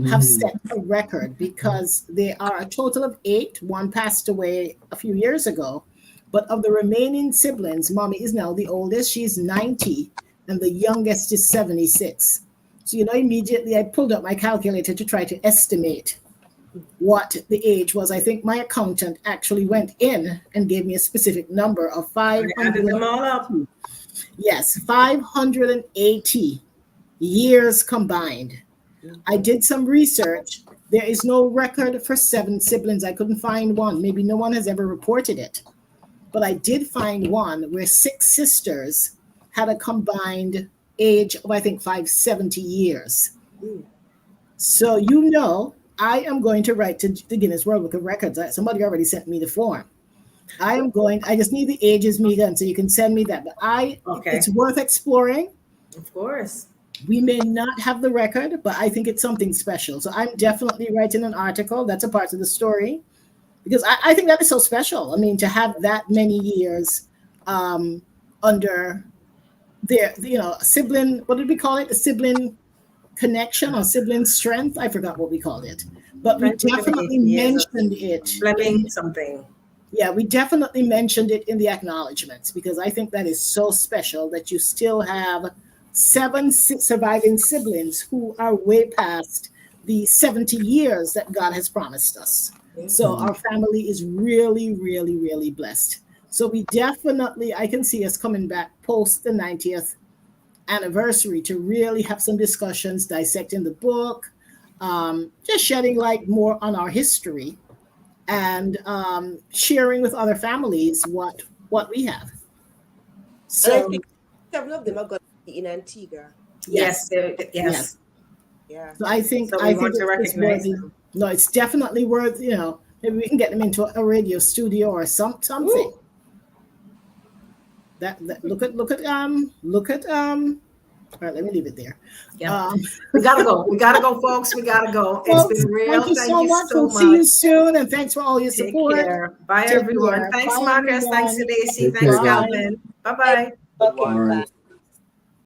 have set a record because they are a total of 8. One passed away a few years ago. But of the remaining siblings, Mommy is now the oldest. She's 90, and the youngest is 76. So, immediately I pulled up my calculator to try to estimate what the age was. I think my accountant actually went in and gave me a specific number of 500. Yes, 580 years combined. I did some research. There is no record for 7 siblings. I couldn't find one. Maybe no one has ever reported it. But I did find one where 6 sisters had a combined age of, I think, 570 years. So, I am going to write to the Guinness World Book of Records. Somebody already sent me the form. I just need the ages, Mika, and so you can send me that. But it's worth exploring. Of course. We may not have the record, but I think it's something special. So I'm definitely writing an article. That's a part of the story. Because I think that is so special. I mean, to have that many years under their, sibling, what did we call it? A sibling connection or sibling strength? I forgot what we called it. But we definitely mentioned it. Fleming something. Yeah, we definitely mentioned it in the acknowledgments because I think that is so special that you still have 7 surviving siblings who are way past the 70 years that God has promised us. So our family is really, really, really blessed. So I can see us coming back post the 90th anniversary to really have some discussions, dissecting the book, just shedding light more on our history and sharing with other families what we have. And I So think several of them are going to be in Antigua. Yes, yes. yes. Yeah. So I think So we want to it's recognize worthy. them. No, it's definitely worth. Maybe we can get them into a radio studio or something. Ooh. That look at All right, let me leave it there. Yeah. We gotta go, folks. We gotta go. It's Folks, been real. thank you Thank so you much. so We'll see you much. soon, and thanks for all your Take support. care. Bye, Take everyone. care. Thanks, Bye, Marcus. Thanks, everyone. Stacey. Take Thanks, care, guys. Calvin. Bye-bye. Good Okay. one. All right. Bye.